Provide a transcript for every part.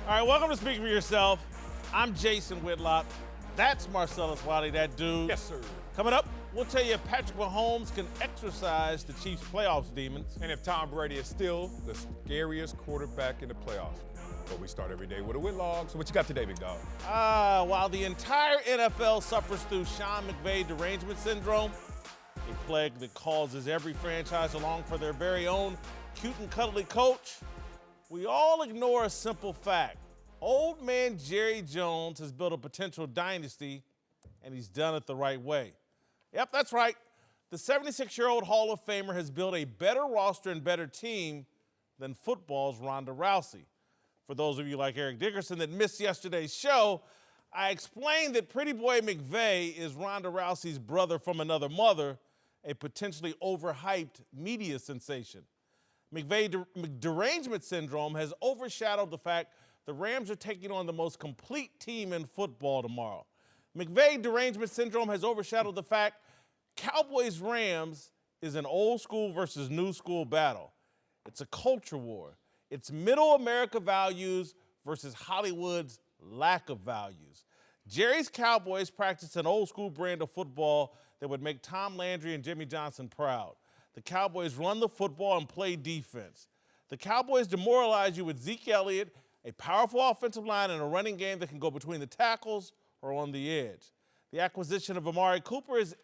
All right, welcome to Speak for Yourself. I'm Jason Whitlock. That's Marcellus Wiley, that dude. Yes, sir. Coming up, we'll tell you if Patrick Mahomes can exorcise the Chiefs' playoffs demons. And if Tom Brady is still the scariest quarterback in the playoffs. But we start every day with a Whitlock. So what you got today, big dog? While the entire NFL suffers through Sean McVay derangement syndrome, a plague that causes every franchise along for their very own cute and cuddly coach, we all ignore a simple fact. Old man Jerry Jones has built a potential dynasty, and he's done it the right way. Yep, that's right. The 76-year-old Hall of Famer has built a better roster and better team than football's Ronda Rousey. For those of you like Eric Dickerson that missed yesterday's show, I explained that Pretty Boy McVay is Ronda Rousey's brother from another mother, a potentially overhyped media sensation. McVay derangement syndrome has overshadowed the fact the Rams are taking on the most complete team in football tomorrow. McVay derangement syndrome has overshadowed the fact Cowboys-Rams is an old school versus new school battle. It's a culture war. It's middle America values versus Hollywood's lack of values. Jerry's Cowboys practice an old school brand of football that would make Tom Landry and Jimmy Johnson proud. The Cowboys run the football and play defense. The Cowboys demoralize you with Zeke Elliott, a powerful offensive line, and a running game that can go between the tackles or on the edge. The acquisition of Amari Cooper has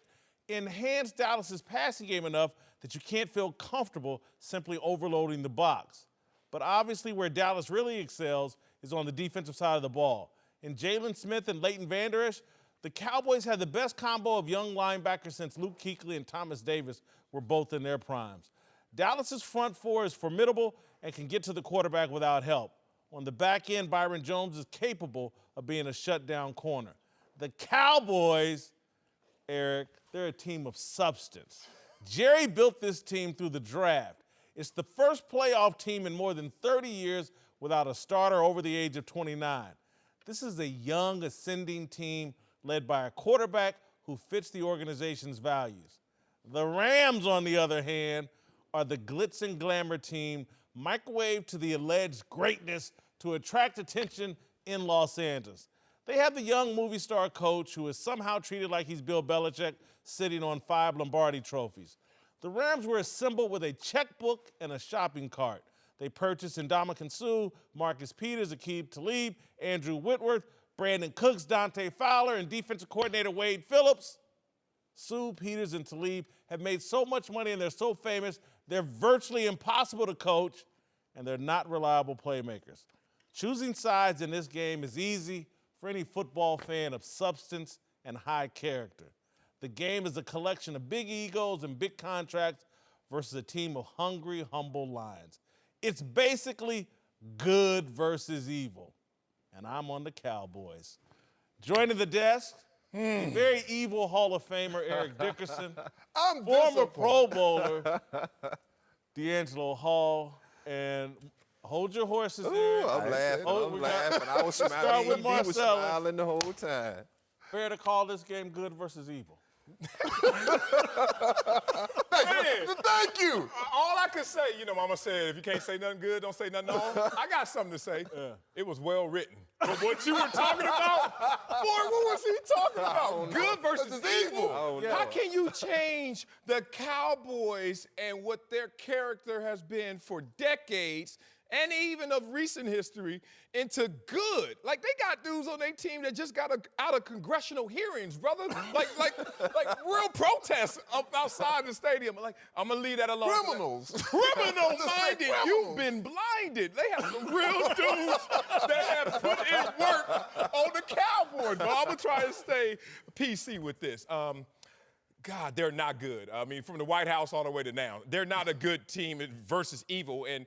enhanced Dallas's passing game enough that you can't feel comfortable simply overloading the box. But obviously where Dallas really excels is on the defensive side of the ball. In Jalen Smith and Leighton Vander Esch, the Cowboys had the best combo of young linebackers since Luke Kuechly and Thomas Davis were both in their primes. Dallas's front four is formidable and can get to the quarterback without help. On the back end, Byron Jones is capable of being a shutdown corner. The Cowboys, Eric, they're a team of substance. Jerry built this team through the draft. It's the first playoff team in more than 30 years without a starter over the age of 29. This is a young, ascending team led by a quarterback who fits the organization's values. The Rams, on the other hand, are the glitz and glamour team microwaved to the alleged greatness to attract attention in Los Angeles. They have the young movie star coach who is somehow treated like he's Bill Belichick, sitting on 5 Lombardi trophies. The Rams were assembled with a checkbook and a shopping cart. They purchased Ndamukong Suh, Marcus Peters, Aqib Talib, Andrew Whitworth, Brandon Cooks, Dante Fowler, and defensive coordinator Wade Phillips. Suh, Peters, and Talib have made so much money and they're so famous, they're virtually impossible to coach, and they're not reliable playmakers. Choosing sides in this game is easy for any football fan of substance and high character. The game is a collection of big egos and big contracts versus a team of hungry, humble lions. It's basically good versus evil. And I'm on the Cowboys. Joining the desk, the very evil Hall of Famer Eric Dickerson, former Pro Bowler D'Angelo Hall, and hold your horses there. I'm laughing. I was smiling. He was smiling the whole time. Fair to call this game good versus evil. Thank you. All I can say, Mama said, if you can't say nothing good, don't say nothing wrong. I got something to say. Yeah. It was well written. But what you were talking about, boy, what was he talking about? Good versus evil. How can you change the Cowboys and what their character has been for decades and even of recent history into good? Like, they got dudes on their team that just got out of congressional hearings, brother. like real protests up outside the stadium. Like, I'm gonna leave that alone. Criminals. Criminal-minded. You've been blinded. They have some real dudes that have put in work on the Cowboys. But I'm gonna try to stay PC with this. God, they're not good. I mean, from the White House all the way to now, they're not a good team versus evil. And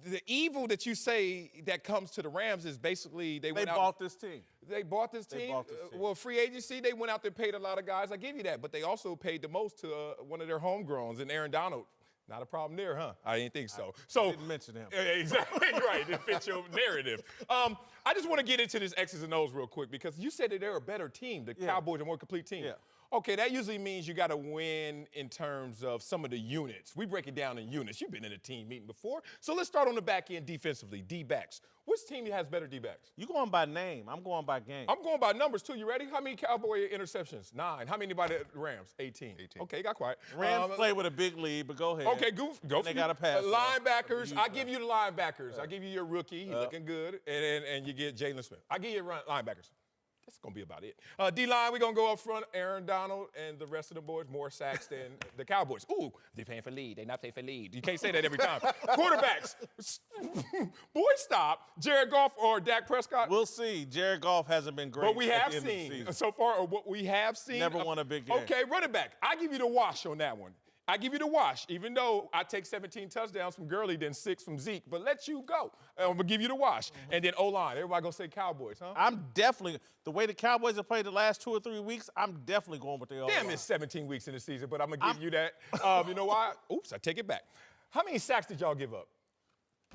the evil that you say that comes to the Rams is basically they bought this team. They bought this team? Well, free agency, they went out there, paid a lot of guys. I give you that. But they also paid the most to one of their homegrowns, and Aaron Donald. Not a problem there, huh? I didn't think so. I didn't mention him. Exactly right. It fits your narrative. I just want to get into this X's and O's real quick because you said that they're a better team. The Cowboys are a more complete team. Yeah. Okay, that usually means you got to win in terms of some of the units. We break it down in units. You've been in a team meeting before. So let's start on the back end defensively, D-backs. What Which team has better D-backs? You going by name. I'm going by game. I'm going by numbers, too. You ready? How many Cowboy interceptions? 9. How many by the Rams? 18. Okay, got quiet. Rams play with a big lead, but go ahead. Okay, go for They got to pass. linebackers. I give you the linebackers. I give you your rookie. He's looking good. And you get Jalen Smith. I give you linebackers. That's going to be about it. D-line, we're going to go up front. Aaron Donald and the rest of the boys, more sacks than the Cowboys. Ooh, they're paying for lead. They're not paying for lead. You can't say that every time. Quarterbacks. Boy, stop. Jared Goff or Dak Prescott? We'll see. Jared Goff hasn't been great. But we have seen so far, or what we have seen. Never won a big game. Okay, running back. I give you the wash on that one. I give you the wash, even though I take 17 touchdowns from Gurley, then 6 from Zeke. But let you go. I'm going to give you the wash. And then O-line. Everybody going to say Cowboys, huh? I'm definitely, the way the Cowboys have played the last 2 or 3 weeks, I'm definitely going with the O-line. Damn, it's 17 weeks in the season, but I'm going to give you that. You know why? Oops, I take it back. How many sacks did y'all give up?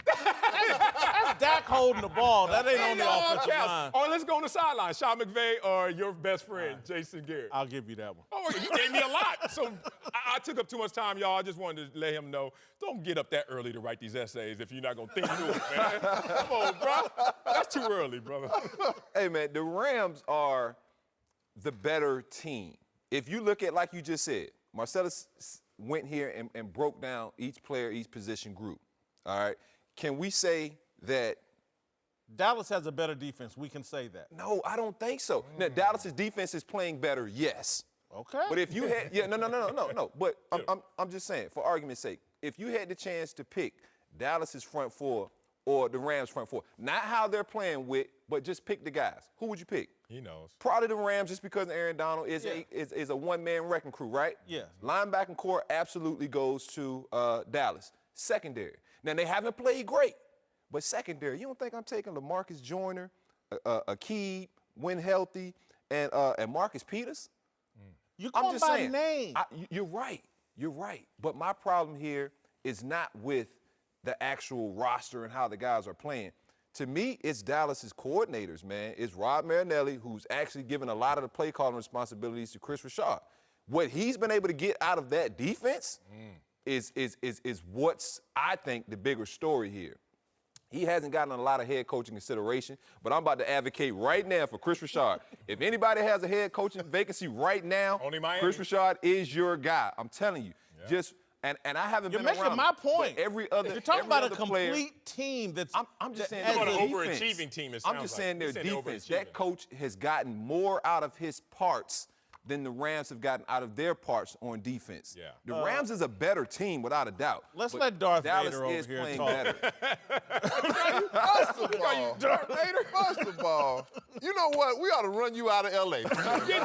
That's Dak holding the ball. That ain't on the offensive line. Or let's go on the sideline. Sean McVay or your best friend, Jason Garrett. I'll give you that one. Oh, you gave me a lot. So I took up too much time, y'all. I just wanted to let him know, don't get up that early to write these essays if you're not going to think through it, man. Come on, bro. That's too early, brother. Hey, man, the Rams are the better team. If you look at, like you just said, Marcellus went here and broke down each player, each position group. All right? Can we say that Dallas has a better defense? We can say that. No, I don't think so. Now, Dallas's defense is playing better, yes. Okay. But if you had, no. But I'm just saying, for argument's sake, if you had the chance to pick Dallas's front four or the Rams' front four, not how they're playing with, but just pick the guys, who would you pick? He knows. Probably the Rams, just because Aaron Donald is a one-man wrecking crew, right? Yeah. Linebacking core absolutely goes to Dallas. Secondary. Now, they haven't played great, but secondary, you don't think I'm taking LaMarcus Joyner, Akeem, when healthy, and Marcus Peters? You call I'm by name. You're right. You're right. But my problem here is not with the actual roster and how the guys are playing. To me, it's Dallas's coordinators, man. It's Rod Marinelli, who's actually given a lot of the play calling responsibilities to Chris Richard. What he's been able to get out of that defense is what's, I think, the bigger story here. He hasn't gotten a lot of head coaching consideration, but I'm about to advocate right now for Chris Richard. If anybody has a head coaching vacancy right now, only Miami. Chris Richard is your guy. I'm telling you. Yeah. Just and I haven't You're been making around my him, point. but every other You're talking about a player, complete team that's. I'm just saying You're their talking about an defense. overachieving team, it I'm sounds just like. saying their You're saying defense. they're That coach has gotten more out of his parts than the Rams have gotten out of their parts on defense. Yeah. The Rams is a better team without a doubt. Let's but let Darth Dallas Vader over is here playing talk. better. First of all, you know what? We ought to run you out of L.A. Talking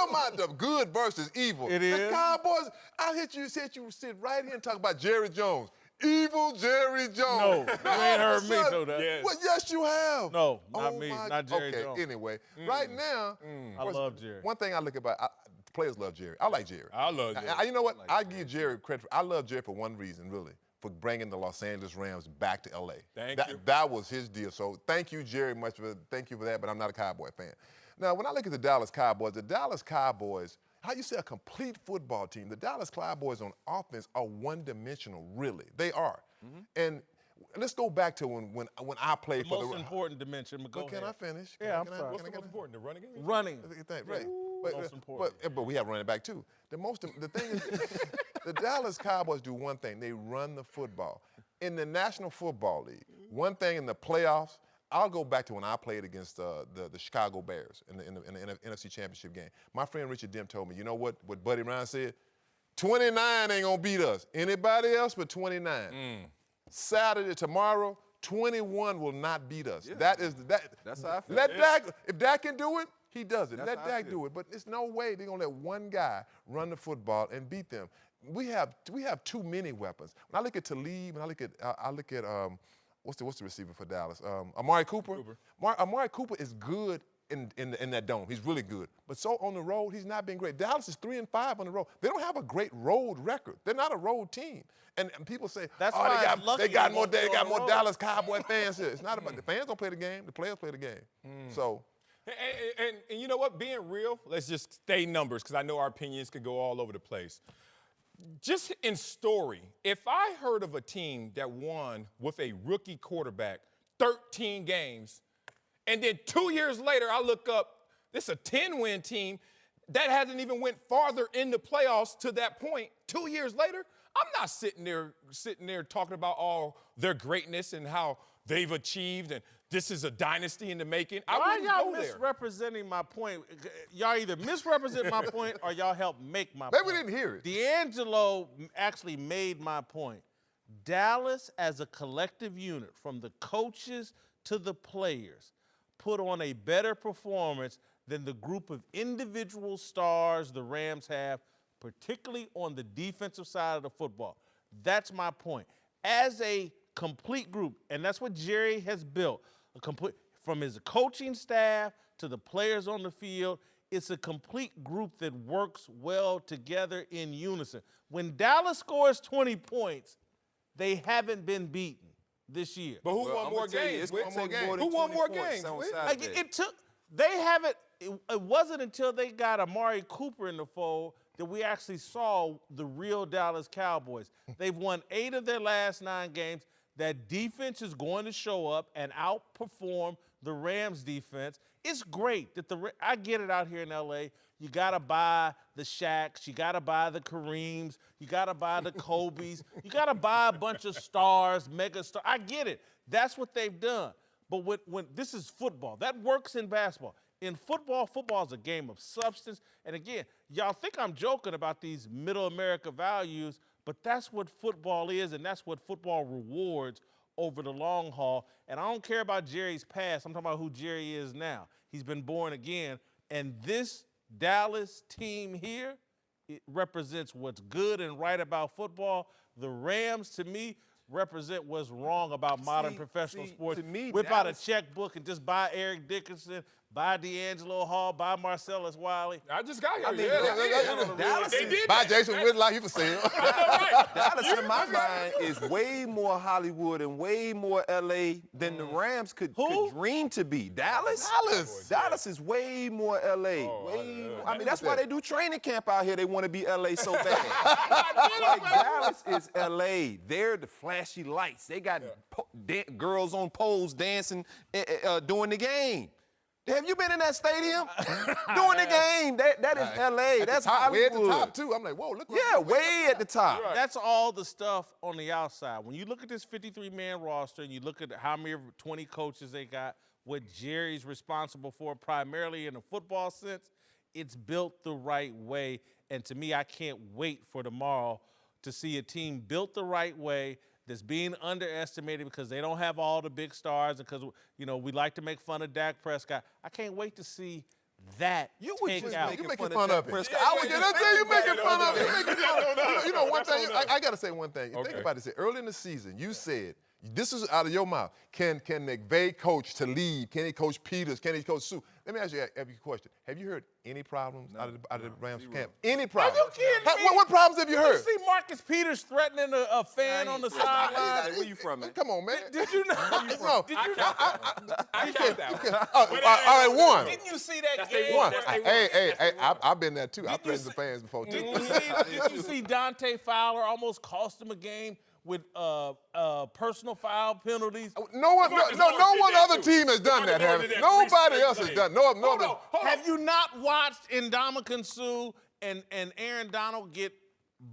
about the good versus evil. It The is. Cowboys, I said you sit right here and talk about Jerry Jones. Evil Jerry Jones. No, you ain't heard me Son, know that. Yeah. Well, yes, you have. No, not me, not Jerry okay, Jones. Anyway, right now, I love Jerry. one thing I look about, players love Jerry. I like Jerry. I love Jerry. You know what? I give Jerry credit. I love Jerry for one reason, really, for bringing the Los Angeles Rams back to L.A. Thank you. That was his deal. So thank you, Jerry, thank you for that, but I'm not a Cowboy fan. Now, when I look at the Dallas Cowboys, how you say a complete football team, the Dallas Cowboys on offense are one-dimensional, really. They are. And let's go back to when I played The for most the important dimension. But go Can ahead. I finish? Yeah, I'm Can I- sorry. can I What's the get most it? important, the running game? Running. Right. Most important. But we have running back too. The thing is, the Dallas Cowboys do one thing: they run the football. In the National Football League, one thing in the playoffs, I'll go back to when I played against the Chicago Bears in the NFC Championship game. My friend Richard Dent told me, you know what Buddy Ryan said? 29 ain't gonna beat us. Anybody else but 29. Saturday, tomorrow, 21 will not beat us. Yeah. That's how I feel. Let Dak, if Dak can do it, he does it. That's Let how I Dak feel. do it. But there's no way they're gonna let one guy run the football and beat them. We have too many weapons. When I look at Talib and I look at what's the receiver for Dallas? Amari Cooper. Amari Cooper is good in that dome. He's really good. But so on the road, he's not been great. Dallas is 3-5 on the road. They don't have a great road record. They're not a road team. And people say, That's oh, why it's lucky they got they more won't go on the road. Dallas Cowboy fans here. It's not about the fans don't play the game. The players play the game. So. And you know what? Being real, let's just stay numbers because I know our opinions could go all over the place. Just in story, if I heard of a team that won with a rookie quarterback 13 games. And then 2 years later, I look up, this is a 10-win team that hasn't even went farther in the playoffs to that point. 2 years later, I'm not sitting there talking about all their greatness and how they've achieved and this is a dynasty in the making. Why wouldn't y'all go there. misrepresenting my point? Y'all either misrepresent my point or y'all help make my Maybe point. we didn't hear it. D'Angelo actually made my point. Dallas, as a collective unit, from the coaches to the players, put on a better performance than the group of individual stars the Rams have, particularly on the defensive side of the football. That's my point. As a complete group, and that's what Jerry has built, from his coaching staff to the players on the field, it's a complete group that works well together in unison. When Dallas scores 20 points, they haven't been beaten this year. But who won more games? Who won more games? It wasn't until they got Amari Cooper in the fold that we actually saw the real Dallas Cowboys. They've won 8 of their last 9 games. That defense is going to show up and outperform the Rams defense. It's great that I get it out here in L.A. You got to buy the Shaqs. You got to buy the Kareems. You got to buy the Kobes. You got to buy a bunch of stars, mega stars. I get it. That's what they've done. But when this is football. That works in basketball. In football is a game of substance. And again, y'all think I'm joking about these middle America values, but that's what football is, and that's what football rewards over the long haul. And I don't care about Jerry's past. I'm talking about who Jerry is now. He's been born again. And this Dallas team here, it represents what's good and right about football. The Rams, to me, represent what's wrong about modern professional sports. To me, Whip out a checkbook and just buy Eric Dickerson, buy D'Angelo Hall, buy Marcellus Wiley. I just got here. Dallas They did By that. Jason Whitlock, he for sale. Dallas, in my mind, is way more Hollywood and way more L.A. than the Rams could dream to be. Dallas? Dallas is way more L.A. I mean, that's why they do training camp out here. They want to be L.A. so bad. Like, Dallas is L.A. They're the flashy lights. They got girls on poles dancing during the game. Have you been in that stadium during the game? That is L.A. That's Hollywood. Way at the top, too. I'm like, whoa, look. Yeah, way at the top. Right. That's all the stuff on the outside. When you look at this 53-man roster and you look at how many 20 coaches they got, what Jerry's responsible for primarily in a football sense, it's built the right way. And to me, I can't wait for tomorrow to see a team built the right way that's being underestimated because they don't have all the big stars and because, we like to make fun of Dak Prescott. I can't wait to see that take out. You making fun of him. I was going to say you making fun of him. You know, one thing, I got to say one thing. Think about it. Early in the season, you said, this is out of your mouth. Can McVay coach Talib? Can he coach Peters? Can he coach Sue? Let me ask you a question. Have you heard any problems out of the Rams camp? Any problems? Are you kidding me? What problems have you heard? Did you see Marcus Peters threatening a fan on the sideline? Where you from, man? Come on, man. Did you know? No. Did you know? I count that one. All right, one. Didn't you see that game? One. Hey, I've been there too. I've played the fans before too. Did you see Dante Fowler almost cost him a game with personal foul penalties? No one other team has done that, have nobody else has done. No other. Have you not watched Ndamukong Suh and Aaron Donald get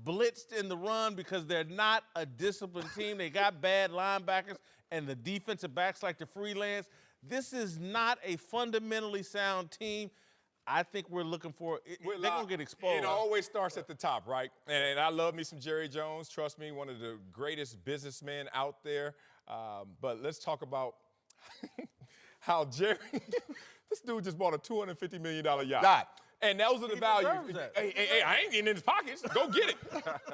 blitzed in the run because they're not a disciplined team? They got bad linebackers and the defensive backs like the freelance. This is not a fundamentally sound team. I think we're looking for they're going to get exposed. It always starts at the top, right? And I love me some Jerry Jones. Trust me, one of the greatest businessmen out there. But let's talk about how Jerry, this dude just bought a $250 million yacht. And those are the values. Hey, I ain't getting in his pockets. Go get it.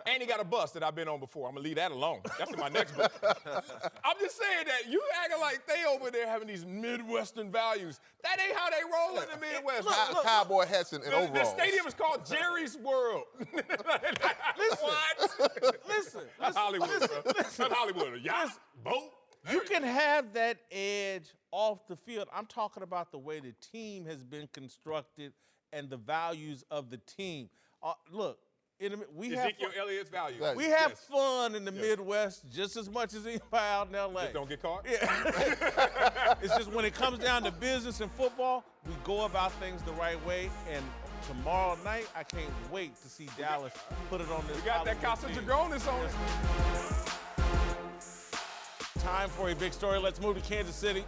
And he got a bus that I've been on before. I'm going to leave that alone. That's in my next book. I'm just saying that you acting like they over there having these Midwestern values. That ain't how they roll in the Midwest. Cowboy hats and overalls. The stadium is called Jerry's World. Listen. That's Hollywood, bro. That's Hollywood. A yacht, boat. You can have that edge off the field. I'm talking about the way the team has been constructed and the values of the team. Look, Ezekiel Elliott's values. We have fun in the Midwest just as much as anybody out in L.A. Just don't get caught? Yeah. just when it comes down to business and football, we go about things the right way. And tomorrow night, I can't wait to see Dallas put it on this. We got that Casa Dragonis on it. Time for a big story. Let's move to Kansas City,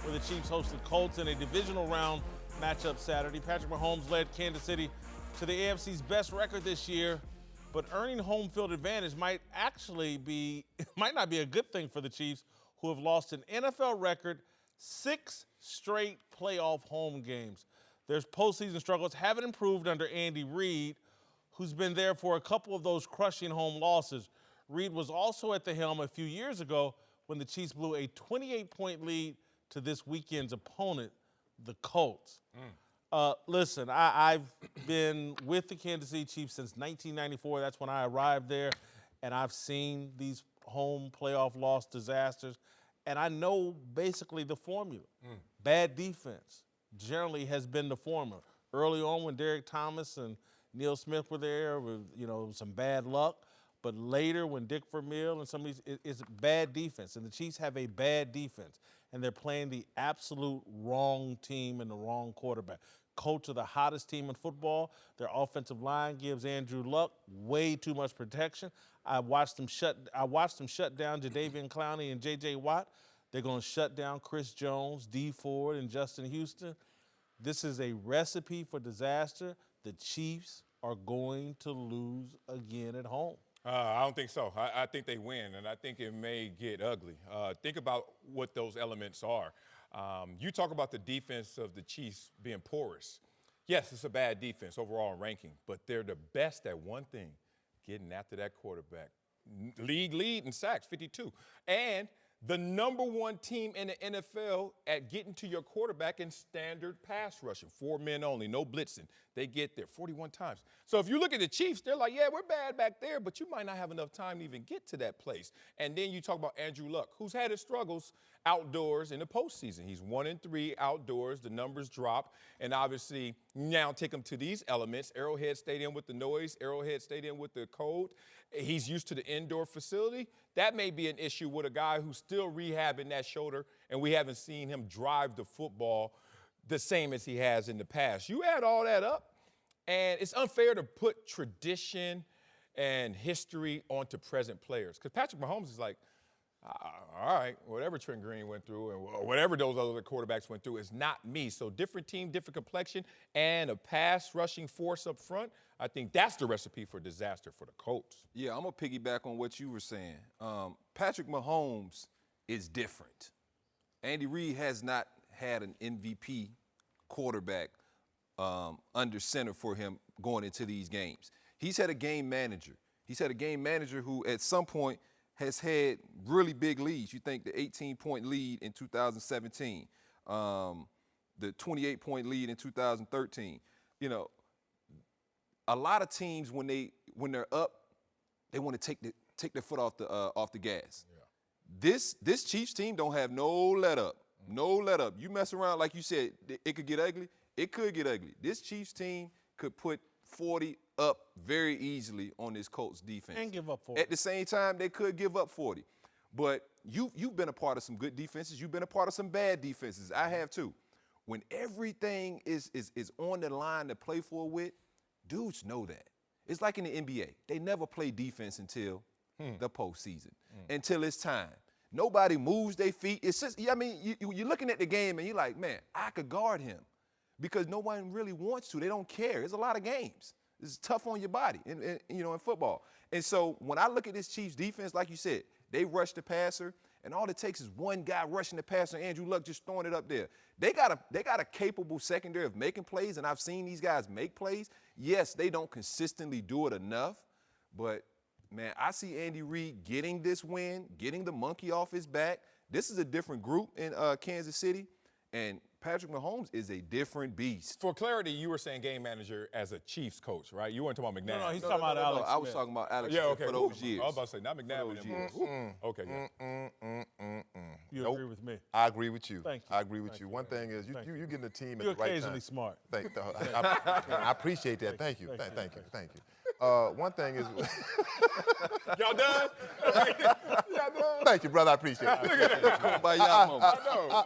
where the Chiefs host the Colts in a divisional round matchup Saturday. Patrick Mahomes led Kansas City to the AFC's best record this year, but earning home field advantage might not be a good thing for the Chiefs, who have lost an NFL record 6 straight playoff home games. Their postseason struggles haven't improved under Andy Reid, who's been there for a couple of those crushing home losses. Reid was also at the helm a few years ago when the Chiefs blew a 28-point lead to this weekend's opponent, the Colts. Listen, I've been with the Kansas City Chiefs since 1994. That's when I arrived there, and I've seen these home playoff loss disasters, and I know basically the formula. Bad defense generally has been the formula. Early on when Derek Thomas and Neil Smith were there, with, some bad luck. But later when Dick Vermeil and some of these, it's bad defense. And the Chiefs have a bad defense. And they're playing the absolute wrong team and the wrong quarterback. Colts are the hottest team in football. Their offensive line gives Andrew Luck way too much protection. I watched them shut down Jadeveon Clowney and J.J. Watt. They're going to shut down Chris Jones, Dee Ford, and Justin Houston. This is a recipe for disaster. The Chiefs are going to lose again at home. I don't think so. I think they win, and I think it may get ugly. Think about what those elements are. You talk about the defense of the Chiefs being porous. Yes, it's a bad defense overall in ranking, but they're the best at one thing, getting after that quarterback. League lead in sacks, 52. And the number one team in the NFL at getting to your quarterback in standard pass rushing. 4 men only, no blitzing. They get there 41 times. So if you look at the Chiefs, they're like, yeah, we're bad back there, but you might not have enough time to even get to that place. And then you talk about Andrew Luck, who's had his struggles outdoors in the postseason. He's 1-3 outdoors. The numbers drop. And obviously now take him to these elements. Arrowhead Stadium with the noise, Arrowhead Stadium with the cold. He's used to the indoor facility. That may be an issue with a guy who's still rehabbing that shoulder, and we haven't seen him drive the football the same as he has in the past. You add all that up, and it's unfair to put tradition and history onto present players. Because Patrick Mahomes is like, all right, whatever Trent Green went through and whatever those other quarterbacks went through is not me. So different team, different complexion, and a pass rushing force up front. I think that's the recipe for disaster for the Colts. Yeah, I'm going to piggyback on what you were saying. Patrick Mahomes is different. Andy Reid has not had an MVP quarterback under center for him going into these games. He's had a game manager. He's had a game manager who at some point has had really big leads. You think the 18-point lead in 2017, the 28-point lead in 2013. A lot of teams when they're up, they want to take their foot off the gas. Yeah. This Chiefs team don't have no let up. No let up. You mess around, like you said, it could get ugly. It could get ugly. This Chiefs team could put 40 up very easily on this Colts defense. And give up 40. At the same time, they could give up 40. But you've been a part of some good defenses. You've been a part of some bad defenses. I have too. When everything is on the line to play for with, dudes know that. It's like in the NBA. They never play defense until the postseason, until it's time. Nobody moves their feet. It's just, you're looking at the game and you're like, man, I could guard him because no one really wants to. They don't care. There's a lot of games. It's tough on your body in football. And so when I look at this Chiefs defense, like you said, they rush the passer, and all it takes is one guy rushing the passer, Andrew Luck just throwing it up there. They got a capable secondary of making plays, and I've seen these guys make plays. Yes, they don't consistently do it enough, but, man, I see Andy Reid getting this win, getting the monkey off his back. This is a different group in Kansas City, and Patrick Mahomes is a different beast. For clarity, you were saying game manager as a Chiefs coach, right? You weren't talking about McNabb. No, he's talking about Alex Smith. I was talking about Alex Smith for those years. I was about to say, not McNabb anymore. Okay, yeah. You agree with me? I agree with you. Thank you. I agree with you. One thing is you're getting the team at You're the right time. occasionally smart. I appreciate that. Thank you. Thank you. One thing is, Y'all done? thank you, brother. I appreciate it. By y'all moment.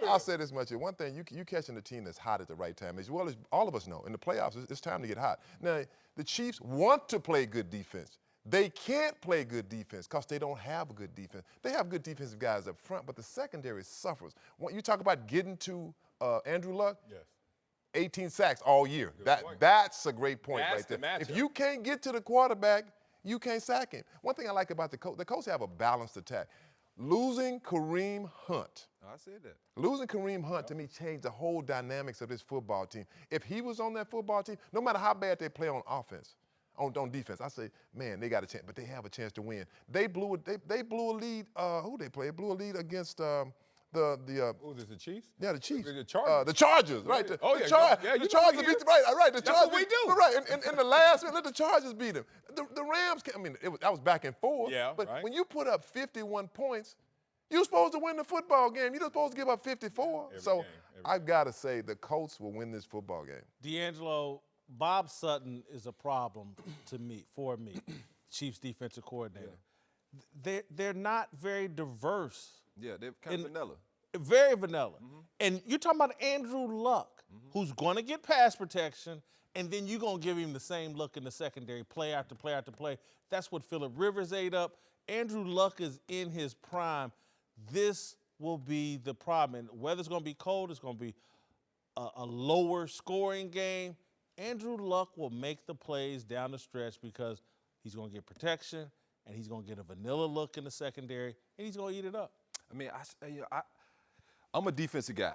I'll say this much here. One thing, you catching the team that's hot at the right time. As well as all of us know, in the playoffs, it's time to get hot. Now, the Chiefs want to play good defense. They can't play good defense because they don't have a good defense. They have good defensive guys up front, but the secondary suffers. When you talk about getting to Andrew Luck, Yes. 18 sacks all year. That's a great point right there. If you can't get to the quarterback, you can't sack him. One thing I like about the Colts have a balanced attack. Losing Kareem Hunt. I said that. Losing Kareem Hunt, to me, changed the whole dynamics of this football team. If he was on that football team, no matter how bad they play on offense, on defense, I say, man, they got a chance, but they have a chance to win. They blew a lead. Who they play? They blew a lead against Who is it, the Chiefs? Yeah, the Chiefs. The Chargers. The Chargers, right? Yeah. The Chargers beat them. Right. The That's Chargers. what we do. Right. In the last minute, the Chargers beat them. The Rams. That was back and forth. Yeah. But right. when you put up 51 points, you're supposed to win the football game. You're not supposed to give up 54. Every I've got to say the Colts will win this football game. D'Angelo, Bob Sutton is a problem for me, Chiefs defensive coordinator. They're not very diverse. Yeah, they're kind of vanilla. Very vanilla. And you're talking about Andrew Luck, who's going to get pass protection, and then you're going to give him the same look in the secondary, play after play after play. That's what Phillip Rivers ate up. Andrew Luck is in his prime. This will be the problem. And whether it's going to be cold, it's going to be a lower scoring game. Andrew Luck will make the plays down the stretch because he's going to get protection, and he's going to get a vanilla look in the secondary, and he's going to eat it up. I mean, I'm a defensive guy,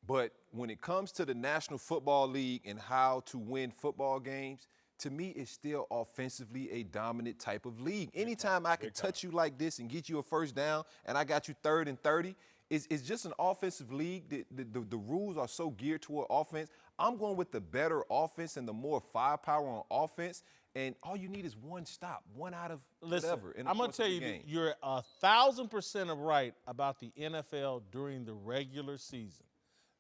but when it comes to the National Football League and how to win football games, to me, it's still offensively a dominant type of league. Anytime I can touch you like this and get you a first down, and I got you 3rd and 30, it's just an offensive league. The rules are so geared toward offense. I'm going with the better offense and the more firepower on offense, and all you need is one stop, one out of whatever. Listen, I'm going to tell you, you're 1,000% right about the NFL during the regular season.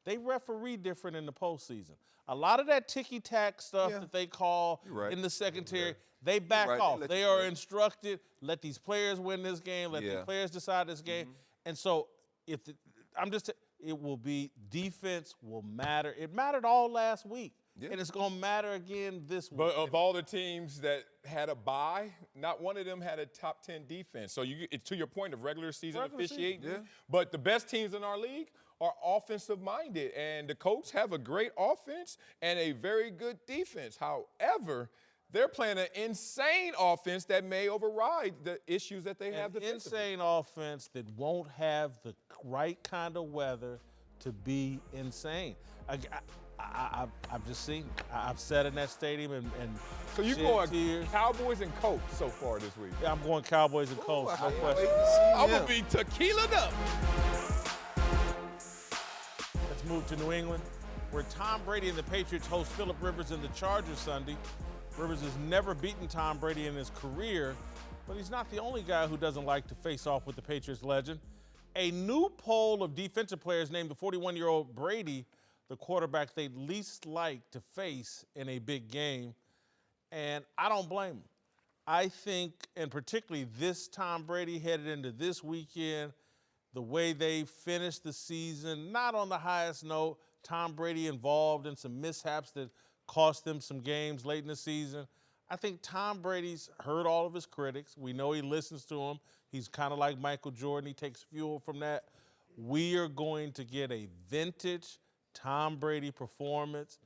They referee different in the postseason. A lot of that ticky-tack stuff that they call in the secondary, they back off. They are instructed, let these players win this game, let the players decide this game. And so it will be defense will matter. It mattered all last week. Yeah. And it's going to matter again this week. But of all the teams that had a bye, not one of them had a top 10 defense. So it's to your point of regular season officiating. But the best teams in our league are offensive-minded, and the Colts have a great offense and a very good defense. However, they're playing an insane offense that may override the issues that they have defensively. Insane offense that won't have the right kind of weather to be insane. I've just seen it. I've sat in that stadium and so you're going tears. Cowboys and Colts so far this week. Yeah, I'm going Cowboys and Colts, no question. I'm going to be tequila'd up. Let's move to New England, where Tom Brady and the Patriots host Phillip Rivers and the Chargers Sunday. Rivers has never beaten Tom Brady in his career, but he's not the only guy who doesn't like to face off with the Patriots legend. A new poll of defensive players named the 41-year-old Brady the quarterback they'd least like to face in a big game, and I don't blame him. I think, and particularly this Tom Brady headed into this weekend, the way they finished the season, not on the highest note, Tom Brady involved in some mishaps that cost them some games late in the season. I think Tom Brady's heard all of his critics. We know he listens to them. He's kind of like Michael Jordan. He takes fuel from that. We are going to get a vintage Tom Brady performance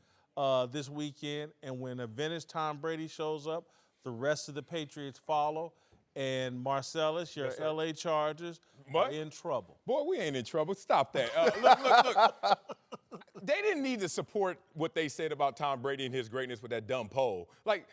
this weekend. And when a vintage Tom Brady shows up, the rest of the Patriots follow. And Marcellus, your L.A. Chargers, are in trouble. Boy, we ain't in trouble. Stop that. Look. They didn't need to support what they said about Tom Brady and his greatness with that dumb poll. Like,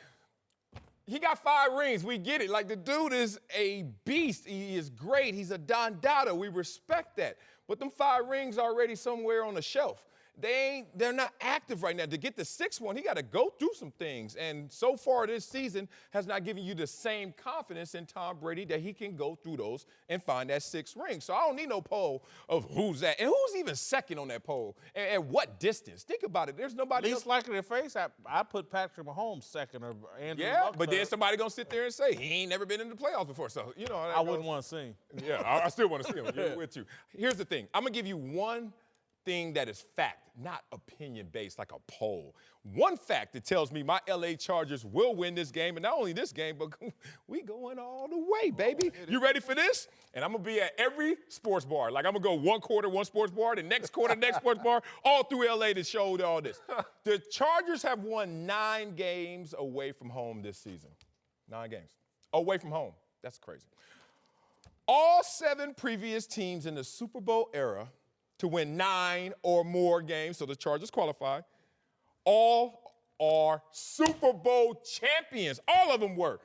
he got 5 rings. We get it. Like, the dude is a beast. He is great. He's a Don Dada. We respect that. But them 5 rings already somewhere on the shelf. they're not active right now. To get the 6th one, he got to go through some things. And so far this season has not given you the same confidence in Tom Brady that he can go through those and find that 6th ring. So I don't need no poll of who's that. And who's even second on that poll? And at what distance? Think about it. There's nobody Least likely to face, I put Patrick Mahomes second or Andrew Luck but then third. somebody going to sit there and say, he ain't never been in the playoffs before. So, you know. I wouldn't want to see him. Yeah, I still want to see him. Yeah, with you. Here's the thing. I'm going to give you one thing that is fact, not opinion-based like a poll. One fact that tells me my LA Chargers will win this game, and not only this game, but we going all the way, baby. You ready for this? And I'm going to be at every sports bar. Like, I'm going to go one quarter, one sports bar, the next quarter, next sports bar, all through LA to show all this. The Chargers have won 9 games away from home this season. 9 games. Away from home. That's crazy. All 7 previous teams in the Super Bowl era to win 9 or more games, so the Chargers qualify, all are Super Bowl champions. All of them were.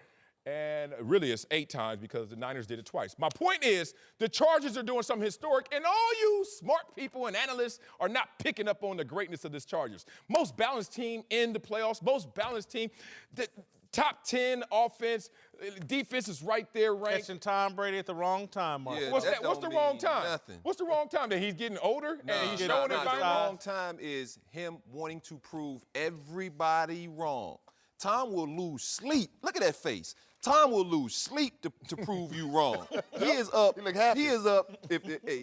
And really, it's 8 times because the Niners did it twice. My point is, the Chargers are doing something historic, and all you smart people and analysts are not picking up on the greatness of this Chargers. Most balanced team in the playoffs, most balanced team. The top 10 offense, defense is right there ranked. Catching Tom Brady at the wrong time, Mark. Yeah, What's that What's the don't wrong mean time? nothing. What's the wrong time? That he's getting older and he's showing it The finally? wrong time is him wanting to prove everybody wrong. Tom will lose sleep. Look at that face. Tom will lose sleep to prove you wrong. He is up. He look happy. He is up.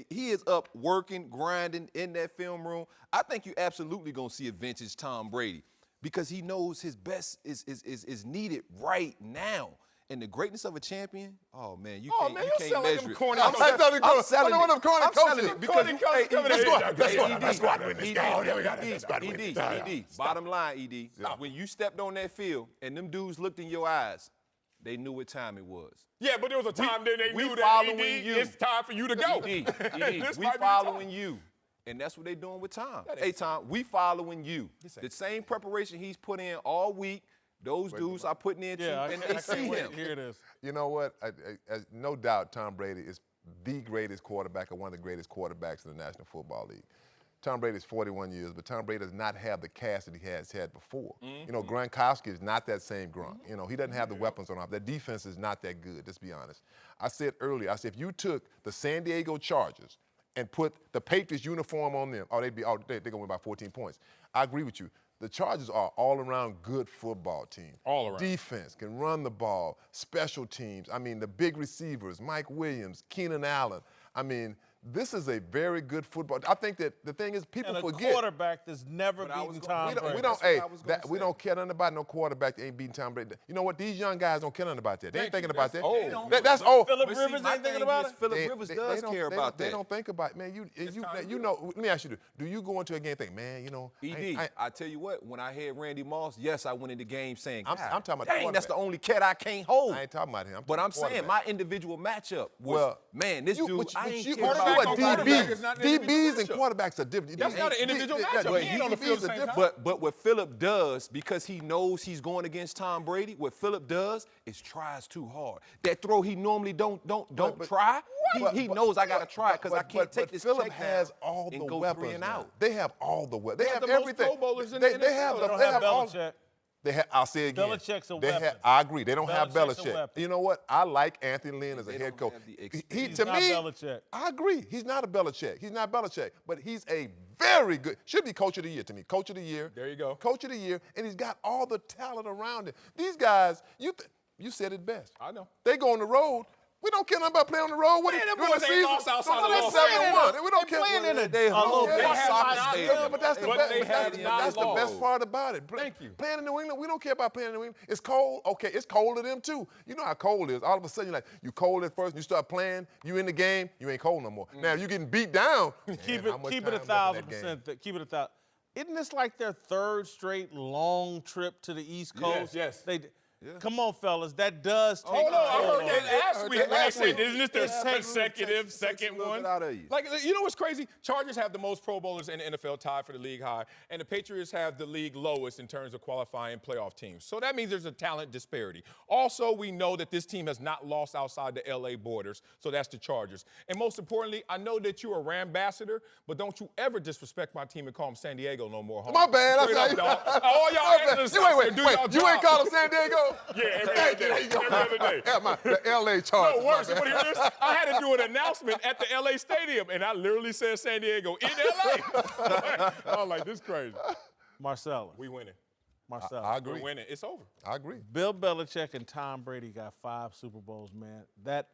He is up working, grinding in that film room. I think you absolutely gonna see a vintage Tom Brady because he knows his best is needed right now. And the greatness of a champion, oh man, you can't sound like measure them it. corny I'm coaches. selling it. I'm selling it. I'm selling it because Corny coaches coming in. Let's go out and win this game. ED, bottom line, ED, when you stepped on that field and them dudes looked in your eyes, they knew what time it was. Yeah, but there was a time that they we knew that following ED, you. it's time for you to go. ED, This we might be the following time. you. And that's what they doing with Tom. That Hey, ain't Tom, we following you. The same preparation he's put in all week, those dudes are putting in too, and they see him. Here it is. You know what? No doubt Tom Brady is the greatest quarterback or one of the greatest quarterbacks in the National Football League. Tom Brady is 41 years, but Tom Brady does not have the cast that he has had before. You know, Gronkowski is not that same Gronk. You know, he doesn't have the weapons on him. That defense is not that good, let's be honest. I said earlier, if you took the San Diego Chargers and put the Patriots uniform on them, they're going to win by 14 points. I agree with you. The Chargers are all-around good football team. All around. Defense, can run the ball, special teams. I mean, the big receivers, Mike Williams, Keenan Allen. I mean, this is a very good football. I think that the thing is people And a forget. quarterback that's never beaten Tom Brady. We don't care nothing about no quarterback that ain't beating Tom Brady. You know what? These young guys don't care nothing about that. They ain't thinking about that. That's old. Phillip Rivers ain't thinking about it? Phillip Rivers does care about that. They don't think about it. Man, you know, let me ask you this. Do you go into a game and think, man, you know. ED, I tell you what, when I had Randy Moss, yes, I went into the game saying, I'm talking about the dang, that's quarterback. the only cat I can't hold. I ain't talking about him. But I'm saying my individual matchup was, man, this dude, I ain't care quarterback about on quarterback DB. is not an DBs individual and quarterbacks are different. That's not an individual matchup. He ain't on the field at the same time. But what Phillip does, because he knows he's going against Tom Brady, what Phillip does is tries too hard. That throw he normally don't try. He knows I got to try it because I can't take this Phillip check has down all and the go weapons 3 and now. out. They have all the weapons. They have the most everything. Pro Bowlers in They the NFL. have They don't they have have all. Belichick. I'll say it again. Belichick's a They weapon. I agree. They don't have Belichick's a Belichick. weapon. You know what? I like Anthony Lynn as a They head don't coach. have the He, experience. to He's me, not Belichick. I agree. He's not a Belichick. He's not Belichick. But he's a very good, should be coach of the year to me. Coach of the year. There you go. Coach of the year, and he's got all the talent around him. These guys, you said it best. I know. They go on the road. We don't care nothing about playing on the road. Man, them boys ain't lost outside of that's Los 7-1. We don't care. playing in a They little home. bit They of soccer soccer stadium. Yeah, but that's the But best. they have not That's the best lost. part about it. Thank you. Playing in New England, we don't care about playing in New England. It's cold. Okay, it's cold to them too. You know how cold it is. All of a sudden, you're like, you cold at first, and you start playing, you in the game, you ain't cold no more. Now, if you're getting beat down, Keep man, how much it time left in that 1,000%. Keep it 1,000. Isn't this like their 3rd straight long trip to the East Coast? Yes. Come on, fellas. That does take Hold on, I heard control. that last week when they said, isn't this their It takes- consecutive second one? Out of you. Like, you know what's crazy? Chargers have the most Pro Bowlers in the NFL, tied for the league high, and the Patriots have the league lowest in terms of qualifying playoff teams. So that means there's a talent disparity. Also, we know that this team has not lost outside the LA borders, so that's the Chargers. And most importantly, I know that you're a Rambassador, but don't you ever disrespect my team and call them San Diego no more. Homie. My bad. Straight up, dog. All y'all analysts out there, do y'all You ain't job. call him San Diego? Yeah, every other day. The LA Chargers. No, worse. What hear this? I had to do an announcement at the LA Stadium, and I literally said San Diego in LA. I was like, this is crazy. Marcellus. We winning. Marcellus. I agree. We're winning. It's over. I agree. Bill Belichick and Tom Brady got 5 Super Bowls, man. That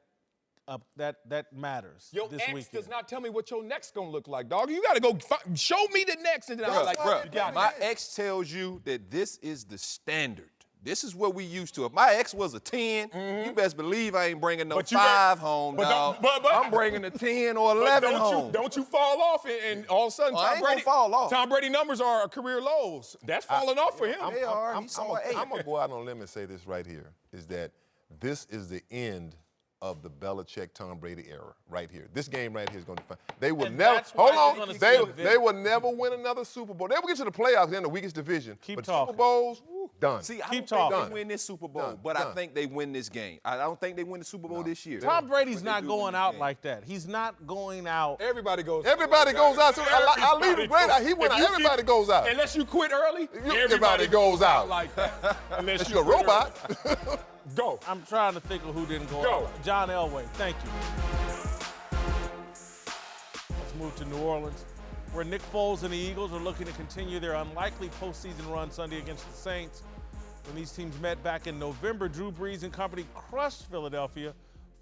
matters Your this ex weekend. does not tell me what your neck's gonna look like, dog. You gotta go show me the next, and then I'm like, Bro, you got my it. ex tells you that this is the standard. This is what we used to. If my ex was a 10, you best believe I ain't bringing no But you 5 got- home, but dog. don't- but- I'm bringing a 10 or But 11 home. don't you fall off, and all of a sudden, Oh, I Tom ain't gonna Brady fall off. Tom Brady numbers are career lows. That's falling off for him. They are. He saw an 8. I'm going to go out on a limb and say this right here, is that this is the end of the Belichick-Tom Brady era right here. This game right here is going to they will And never, that's why hold you're on, gonna see they a victory. they will never win another Super Bowl. They will get to the playoffs, they're in the weakest division. Keep but talking. Super Bowls, done. See, I Keep don't think talking. they win this Super Bowl, Done. but I Done. think they win this game. I don't think they win the Super Bowl this year. Tom Brady's But they not do going win this out game. like that. He's not going out. Everybody goes. Everybody goes out. So I leave him great. He went If out. you Everybody keep- goes out. Unless you quit early, Everybody goes out. like that. Unless You're a quit robot. early. Go. I'm trying to think of who didn't go Go. out. John Elway, thank you. Let's move to New Orleans, where Nick Foles and the Eagles are looking to continue their unlikely postseason run Sunday against the Saints. When these teams met back in November, Drew Brees and company crushed Philadelphia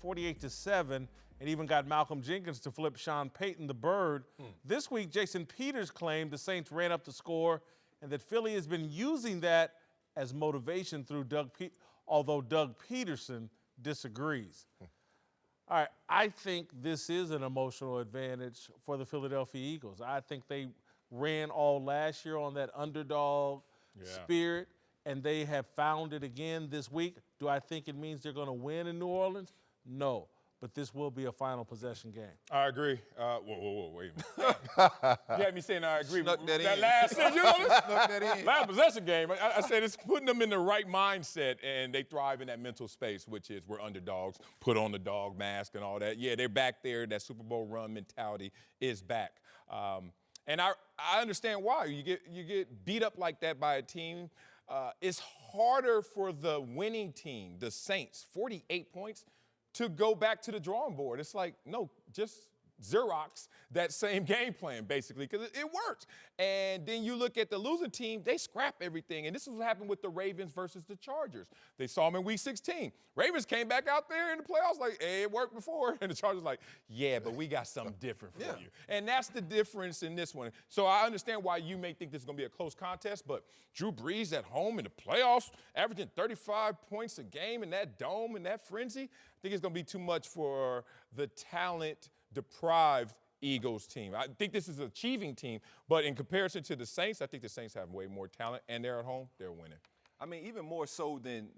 48-7 and even got Malcolm Jenkins to flip Sean Payton the bird. This week, Jason Peters claimed the Saints ran up the score and that Philly has been using that as motivation through although Doug Peterson disagrees. All right, I think this is an emotional advantage for the Philadelphia Eagles. I think they ran all last year on that underdog spirit, and they have found it again this week. Do I think it means they're going to win in New Orleans? No, but this will be a final possession game. I agree. Whoa, wait a minute. You had me saying I agree. Snuck that in. last sentence, you know this? Snuck that in. Last possession game. I said it's putting them in the right mindset, and they thrive in that mental space, which is we're underdogs, put on the dog mask and all that. Yeah, they're back there. That Super Bowl run mentality is back. And I understand why. You get beat up like that by a team. It's harder for the winning team, the Saints, 48 points, to go back to the drawing board. It's like, no, just Xerox that same game plan, basically, because it worked. And then you look at the losing team, they scrap everything. And this is what happened with the Ravens versus the Chargers. They saw them in Week 16. Ravens came back out there in the playoffs like, hey, it worked before. And the Chargers like, yeah, but we got something different for you. And that's the difference in this one. So I understand why you may think this is going to be a close contest, but Drew Brees at home in the playoffs, averaging 35 points a game in that dome and that frenzy, I think it's going to be too much for the talent-deprived Eagles team. I think this is an achieving team, but in comparison to the Saints, I think the Saints have way more talent, and they're at home, they're winning. I mean, even more so than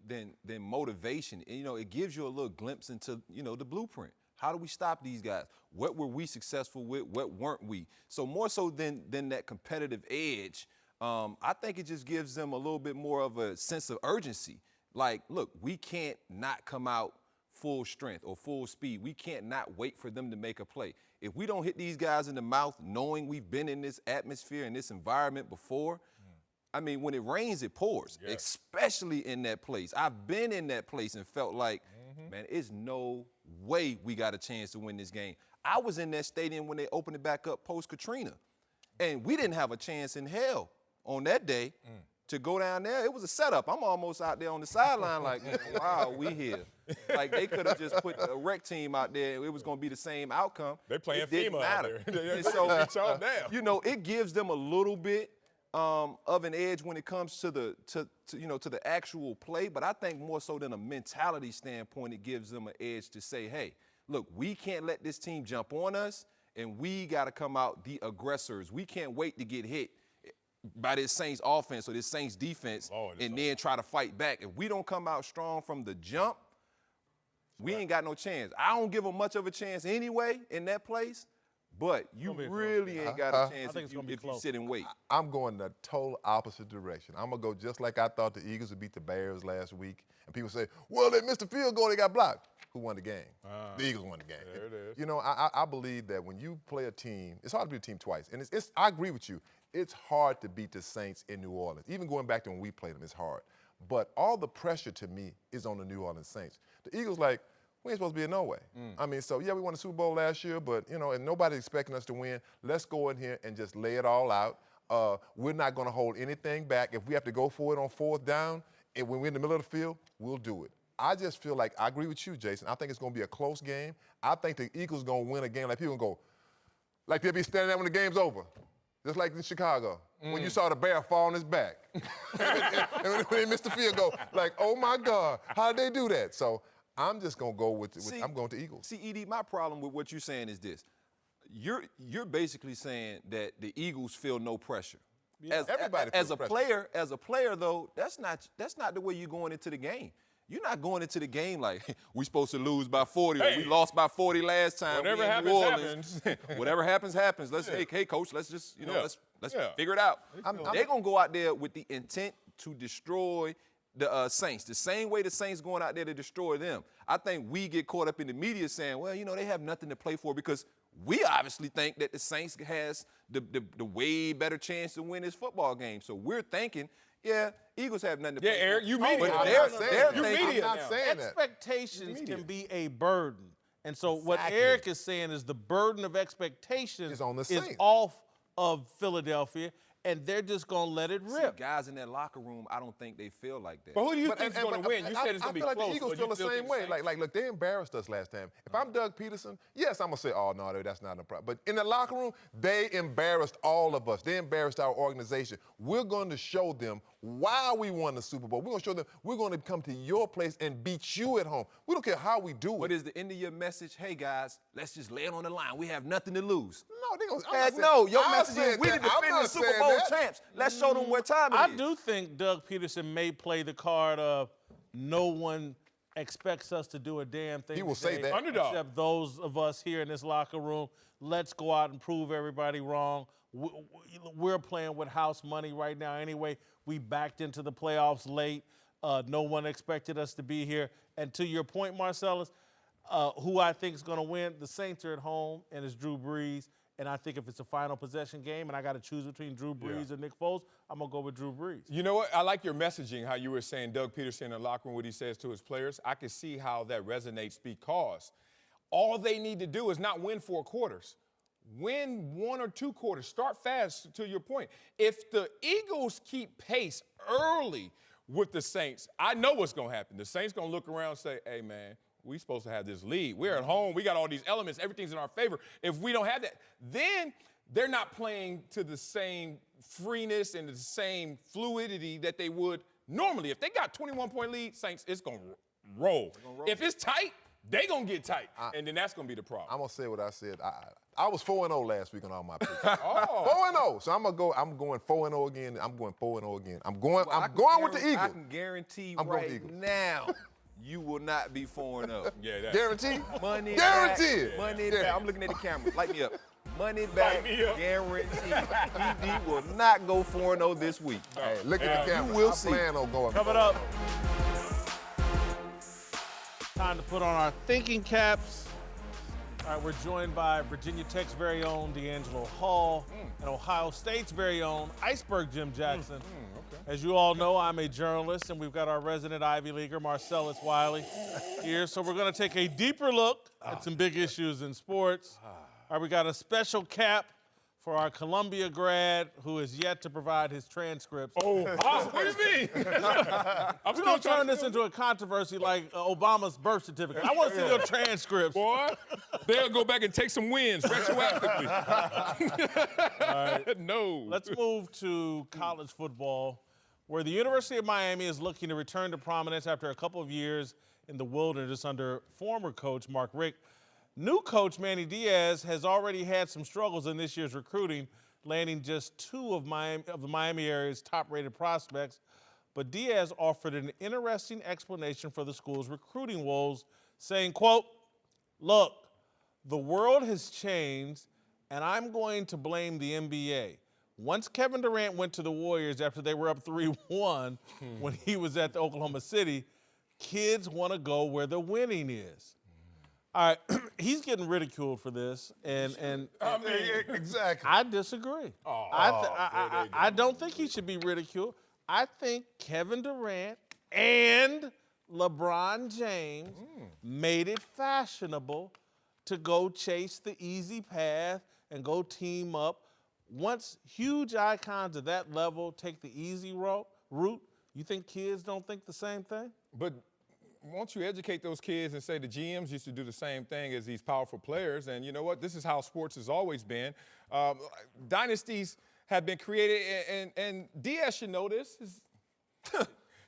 motivation. You know, it gives you a little glimpse into, the blueprint. How do we stop these guys? What were we successful with? What weren't we? So more so than that competitive edge, I think it just gives them a little bit more of a sense of urgency. Like, look, we can't not come out full strength or full speed. We can't not wait for them to make a play. If we don't hit these guys in the mouth knowing we've been in this atmosphere and this environment before, I mean, when it rains, it pours, especially in that place. I've been in that place and felt like, man, it's no way we got a chance to win this game. I was in that stadium when they opened it back up post-Katrina, and we didn't have a chance in hell on that day to go down there. It was a setup. I'm almost out there on the sideline like, wow, we here. Like, they could have just put a rec team out there. It was going to be the same outcome. They playing It didn't FEMA matter. out there. And so, Beat y'all down. it gives them a little bit of an edge when it comes to the actual play, but I think more so than a mentality standpoint, it gives them an edge to say, hey, look, we can't let this team jump on us, and we got to come out the aggressors. We can't wait to get hit. by this Saints offense or this Saints defense and then try to fight back. If we don't come out strong from the jump, we ain't got no chance. I don't give them much of a chance anyway in that place, but you really ain't got a chance if you sit and wait. I'm going the total opposite direction. I'm going to go just like I thought the Eagles would beat the Bears last week. And people say, well, they missed the field goal, they got blocked. Who won the game? The Eagles won the game. There it is. You know, I believe that when you play a team, it's hard to beat a team twice. And I agree with you. It's hard to beat the Saints in New Orleans. Even going back to when we played them, it's hard. But all the pressure to me is on the New Orleans Saints. The Eagles, like, we ain't supposed to be in no way. I mean, so, yeah, we won the Super Bowl last year, but, you know, and nobody's expecting us to win. Let's go in here and just lay it all out. We're not going to hold anything back. If we have to go for it on 4th down, and when we're in the middle of the field, we'll do it. I just feel like, I agree with you, Jason. I think it's going to be a close game. I think the Eagles going to win a game like people go, like they'll be standing there when the game's over. Just like in Chicago, when you saw the bear fall on his back. and when they missed the field goal, like, oh, my God, how did they do that? So I'm just going to go with I'm going to Eagles. See, Edie, my problem with what you're saying is this. You're basically saying that the Eagles feel no pressure. Yeah, everybody as feels pressure. As a player, though, that's not the way you're going into the game. You're not going into the game like we supposed to lose by 40 or we lost by 40 last time. Whatever happens. Whatever happens. Let's hey coach, let's just let's figure it out. They're gonna go out there with the intent to destroy the Saints, the same way the Saints going out there to destroy them. I think we get caught up in the media saying, well, you know, they have nothing to play for because we obviously think that the Saints has the way better chance to win this football game. So we're thinking, yeah, Eagles have nothing to play for. Yeah, Eric, you media. I'm not saying that. Expectations can be a burden. And so what Eric is saying is the burden of expectations is on the is Saints. off of Philadelphia, and they're just going to let it rip. See, guys in that locker room, I don't think they feel like that. But who do you think is going to win? You said it's going to be close. I feel like the Eagles feel the same way. Like, look, they embarrassed us last time. If I'm Doug Peterson, yes, I'm going to say, oh, no, that's not a problem. But in the locker room, they embarrassed all of us. They embarrassed our organization. We're going to show them why we won the Super Bowl. We're going to show them we're going to come to your place and beat you at home. We don't care how we do it. But is the end of your message, hey, guys, let's just lay it on the line. We have nothing to lose. No, they're going to Heck no. Your message is we the defending Super Bowl champs. Let's show them what time it is. I do think Doug Peterson may play the card of no one expects us to do a damn thing. He will say that. Underdog. Except those of us here in this locker room. Let's go out and prove everybody wrong. We're playing with house money right now anyway. We backed into the playoffs late. No one expected us to be here. And to your point, Marcellus, who I think is going to win, the Saints are at home, and it's Drew Brees. And I think if it's a final possession game and I got to choose between Drew Brees and Nick Foles, I'm going to go with Drew Brees. You know what? I like your messaging, how you were saying Doug Peterson in the locker room, what he says to his players. I can see how that resonates because all they need to do is not win 4 quarters. Win 1 or 2 quarters. Start fast, to your point. If the Eagles keep pace early with the Saints, I know what's going to happen. The Saints going to look around and say, hey, man, we're supposed to have this lead. We're at home. We got all these elements. Everything's in our favor. If we don't have that, then they're not playing to the same freeness and the same fluidity that they would normally. If they got 21-point lead, Saints, it's going to roll. If it's tight, they going to get tight, and then that's going to be the problem. I'm going to say what I said. I was 4-0 last week on all my picks. 4-0. So I'm going 4-0 again. I'm going 4-0 again. I'm going with the Eagles. I can guarantee now you will not be 4-0. Yeah, guaranteed? Money guaranteed. Back. Money back. I'm looking at the camera. Light me up. Money back. Guaranteed. ED will not go 4-0 this week. Hey, look at the camera. You will see. I plan on going. Coming up. Time to put on our thinking caps. All right, we're joined by Virginia Tech's very own D'Angelo Hall and Ohio State's very own Iceberg Jim Jackson. As you all know, I'm a journalist, and we've got our resident Ivy Leaguer, Marcellus Wiley, here. So we're going to take a deeper look at some big issues in sports. All right, we got a special cap for our Columbia grad who is yet to provide his transcripts. What do you mean? I'm still turning this into a controversy like Obama's birth certificate. I want to see your transcripts. Boy, they'll go back and take some wins retroactively. All right. No. Let's move to college football, where the University of Miami is looking to return to prominence after a couple of years in the wilderness under former coach Mark Richt. New coach Manny Diaz has already had some struggles in this year's recruiting, landing just 2 of the Miami area's top-rated prospects. But Diaz offered an interesting explanation for the school's recruiting woes, saying, quote, "Look, the world has changed, and I'm going to blame the NBA. Once Kevin Durant went to the Warriors after they were up 3-1 when he was at the Oklahoma City, kids want to go where the winning is." All right, he's getting ridiculed for this, and I mean, exactly. I disagree. I don't think he should be ridiculed. I think Kevin Durant and LeBron James made it fashionable to go chase the easy path and go team up. Once huge icons of that level take the easy route, you think kids don't think the same thing? But won't you educate those kids and say the GMs used to do the same thing as these powerful players? And you know what? This is how sports has always been. Dynasties have been created, and Diaz should know this.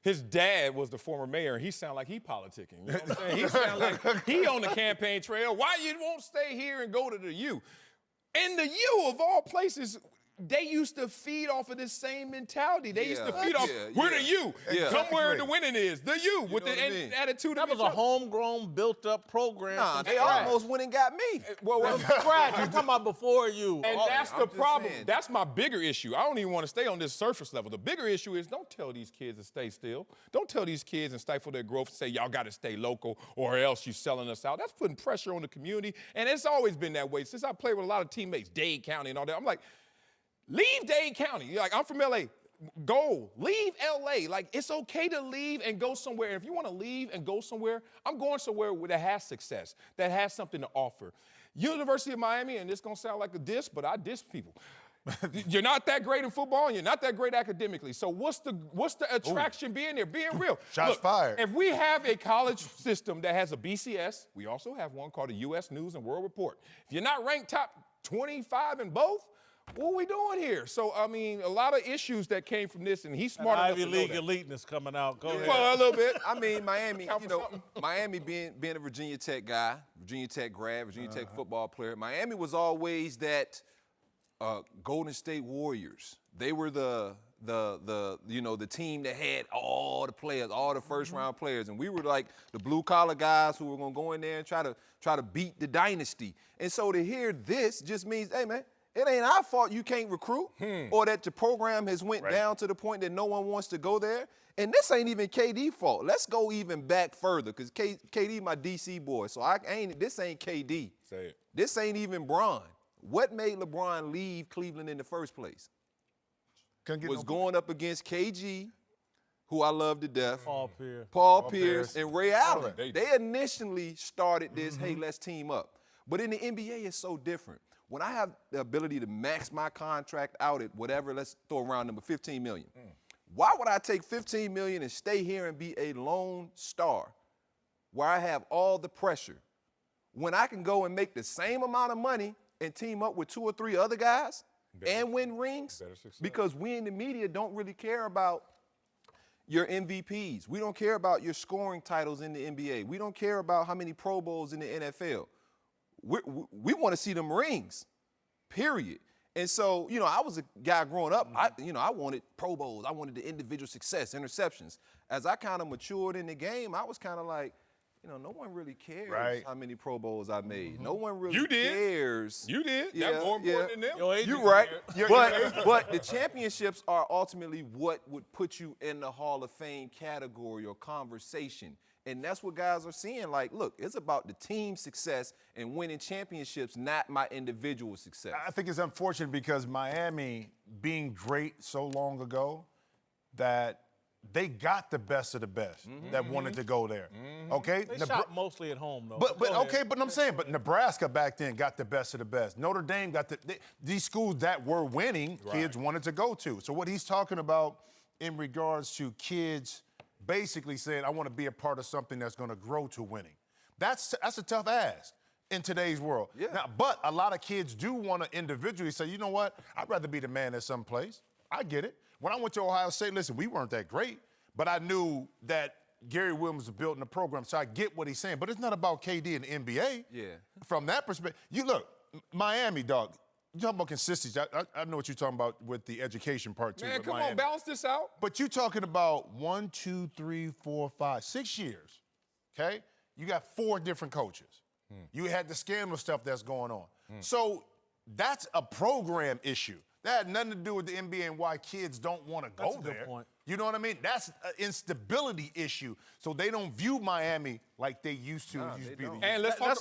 His dad was the former mayor, and he sound like he politicking. You know what I'm saying? He sound like he on the campaign trail. Why you won't stay here and go to the U? And the U, of all places, they used to feed off of this same mentality. They used to feed off, we're the U. Come where the winning is. The U with the attitude. That was a homegrown, built-up program. Nah, they almost went and got me. Well, scratch. You're talking about before you. And that's the problem. That's my bigger issue. I don't even want to stay on this surface level. The bigger issue is don't tell these kids to stay still. Don't tell these kids and stifle their growth and say, y'all got to stay local or else you're selling us out. That's putting pressure on the community. And it's always been that way. Since I played with a lot of teammates, Dade County and all that, I'm like, leave Dade County. You're like, I'm from LA. Go. Leave LA. Like, it's okay to leave and go somewhere. If you want to leave and go somewhere, I'm going somewhere that has success, that has something to offer. University of Miami, and this going to sound like a diss, but I diss people. You're not that great in football, and you're not that great academically. So what's the attraction being there? Being real. Shots fired. If we have a college system that has a BCS, we also have one called the U.S. News and World Report. If you're not ranked top 25 in both, what are we doing here? So, I mean, a lot of issues that came from this, and he's smart enough to know that. Ivy League eliteness coming out. Go ahead. Well, a little bit. I mean, Miami, Miami being a Virginia Tech guy, Virginia Tech grad, Virginia Tech football player, Miami was always that Golden State Warriors. They were the team that had all the players, all the first-round players, and we were like the blue-collar guys who were going to go in there and try to beat the dynasty. And so to hear this just means, hey, man, it ain't our fault you can't recruit or that the program has went down to the point that no one wants to go there. And this ain't even KD's fault. Let's go even back further because KD my DC boy. So this ain't KD. Say it. This ain't even Bron. What made LeBron leave Cleveland in the first place? Was going up against KG, who I love to death, Paul Pierce, and Ray Allen. They initially started this, hey, let's team up. But in the NBA, it's so different. When I have the ability to max my contract out at whatever, let's throw around number $15 million. Why would I take $15 million and stay here and be a lone star where I have all the pressure when I can go and make the same amount of money and team up with 2 or 3 other guys and win rings? Because we in the media don't really care about your MVPs. We don't care about your scoring titles in the NBA. We don't care about how many Pro Bowls in the NFL. We want to see them rings, period. And so, I was a guy growing up, I wanted Pro Bowls. I wanted the individual success, interceptions. As I kind of matured in the game, I was kind of like, no one really cares how many Pro Bowls I made. No one really cares. You did. Yeah, That's more important than them. You're right. But the championships are ultimately what would put you in the Hall of Fame category or conversation. And that's what guys are seeing. Like, look, it's about the team success and winning championships, not my individual success. I think it's unfortunate because Miami being great so long ago that they got the best of the best that wanted to go there. Okay? They shot mostly at home, though. But I'm saying, but Nebraska back then got the best of the best. Notre Dame got these schools that were winning, kids wanted to go to. So what he's talking about in regards to kids basically saying, I want to be a part of something that's going to grow to winning. That's a tough ask in today's world. Yeah. Now, but a lot of kids do want to individually say, you know what, I'd rather be the man at some place. I get it. When I went to Ohio State, listen, we weren't that great, but I knew that Gary Williams was building the program, so I get what he's saying. But it's not about KD and the NBA. Yeah. From that perspective, you look, Miami, dog, You talking about consistency. I know what you're talking about with the education part, too. Man, with come Miami. on, balance this out. But you're talking about 1, 2, 3, 4, 5, 6 years, okay? You got 4 different coaches. You had the scandal stuff that's going on. So that's a program issue. That had nothing to do with the NBA and why kids don't want to go there. Good point. You know what I mean? That's an instability issue. So they don't view Miami like they used to. And let's talk.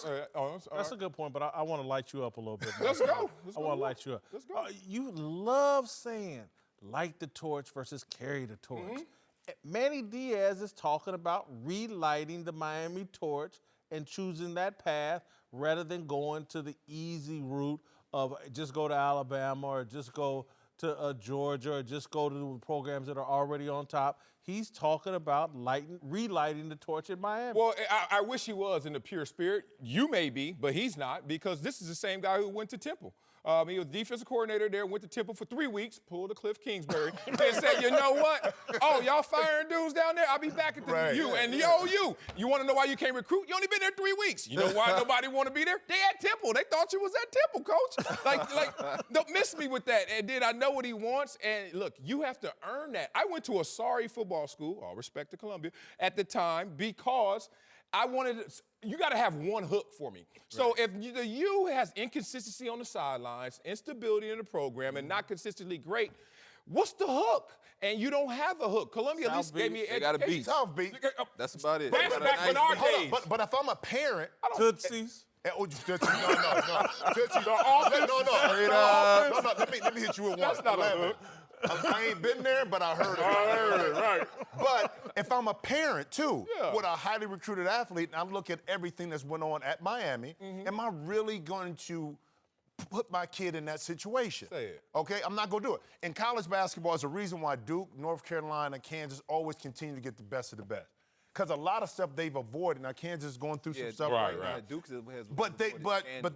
That's a good point, but I want to light you up a little bit. Let's go. I want to light you up. Let's go. You love saying light the torch versus carry the torch. Manny Diaz is talking about relighting the Miami torch and choosing that path rather than going to the easy route of just go to Alabama or just go to Georgia or just go to the programs that are already on top. He's talking about relighting the torch in Miami. Well, I wish he was in the pure spirit. You may be, but he's not, because this is the same guy who went to Temple. He was defensive coordinator there, went to Temple for 3 weeks, pulled a Cliff Kingsbury, and said, you know what? Oh, y'all firing dudes down there? I'll be back at the U. And you want to know why you can't recruit? You only been there 3 weeks. You know why nobody want to be there? They at Temple. They thought you was at Temple, coach. Like, don't miss me with that. And then I know what he wants. And look, you have to earn that. I went to a sorry football school, all respect to Columbia, at the time, because I wanted you got to have one hook for me. So if the U has inconsistency on the sidelines, instability in the program, and not consistently great, what's the hook? And you don't have a hook. Columbia at least gave me They got a beat. South Beat. That's about it. That's back in our days. But if I'm a parent, Tootsies. Tootsie, no. Let me hit you with one. That's not a hook. I ain't been there, but I heard it. Right. But if I'm a parent, too, with a highly recruited athlete, and I look at everything that's went on at Miami, am I really going to put my kid in that situation? Say it. Okay, I'm not going to do it. In college basketball, there's a reason why Duke, North Carolina, Kansas always continue to get the best of the best. Because a lot of stuff they've avoided. Now, Kansas is going through some stuff right now. Duke has But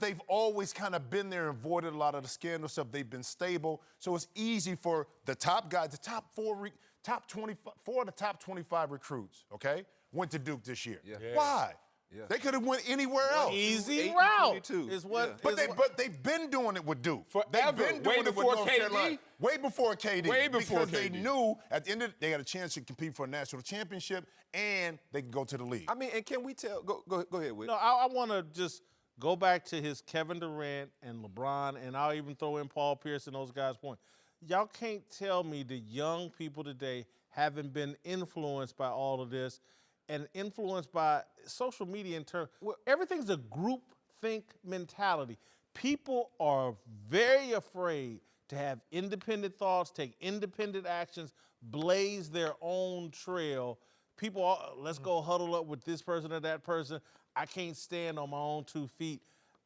they've always kind of been there and avoided a lot of the scandal stuff. They've been stable. So it's easy for the top guys, the top 4 of the top 25 recruits, okay, went to Duke this year. Why? Yeah. They could have went anywhere else. Easy route is what. But they've been doing it with Duke. Forever. They've been doing it with North Carolina. Way before KD. Because they knew at the end of they had a chance to compete for a national championship and they could go to the league. I mean, and can we tell? Go ahead, Whit. No, I want to just go back to his Kevin Durant and LeBron, and I'll even throw in Paul Pierce and those guys' point. Y'all can't tell me the young people today haven't been influenced by all of this and influenced by social media in turn. Everything's a group think mentality. People are very afraid to have independent thoughts, take independent actions, blaze their own trail. People are, let's go huddle up with this person or that person. I can't stand on my own 2 feet.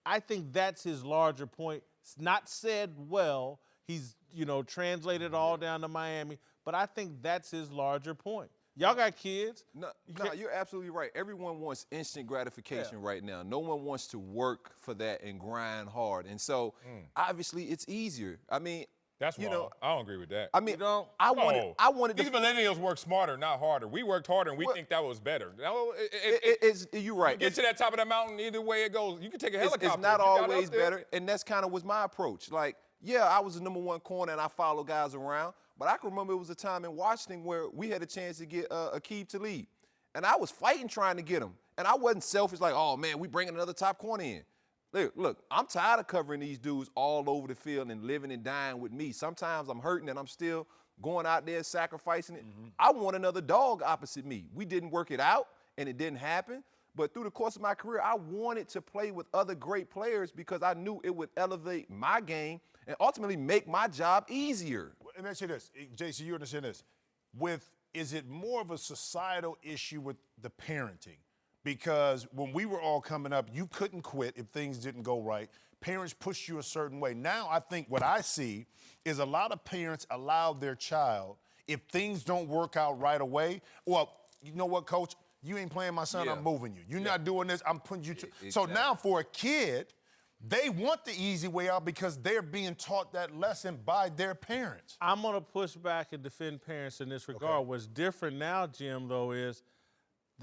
I think that's his larger point. It's not said well. He's, translated it all down to Miami, but I think that's his larger point. Y'all got kids. No, you're absolutely right. Everyone wants instant gratification right now. No one wants to work for that and grind hard. And so, obviously, it's easier. I mean, that's wrong. I don't agree with that. I mean, I wanted these millennials work smarter, not harder. We worked harder, and we think that was better. You're right. Get to that top of the mountain, either way it goes. You can take a helicopter. It's not always better, and that's kind of was my approach. Like, yeah, I was the number 1 corner, and I followed guys around. But I can remember it was a time in Washington where we had a chance to get Aqib Talib. And I was fighting trying to get him. And I wasn't selfish like, oh, man, we bringing another top corner in. Look, I'm tired of covering these dudes all over the field and living and dying with me. Sometimes I'm hurting and I'm still going out there sacrificing it. I want another dog opposite me. We didn't work it out, and it didn't happen. But through the course of my career, I wanted to play with other great players because I knew it would elevate my game and ultimately make my job easier. Let me ask you this, JC, you understand this. Is it more of a societal issue with the parenting? Because when we were all coming up, you couldn't quit if things didn't go right. Parents pushed you a certain way. Now I think what I see is a lot of parents allow their child, if things don't work out right away, well, you know what, coach? You ain't playing my son, I'm moving you. You're not doing this, I'm putting you to. Exactly. So now for a kid, they want the easy way out because they're being taught that lesson by their parents. I'm going to push back and defend parents in this regard. What's different now, Jim, though, is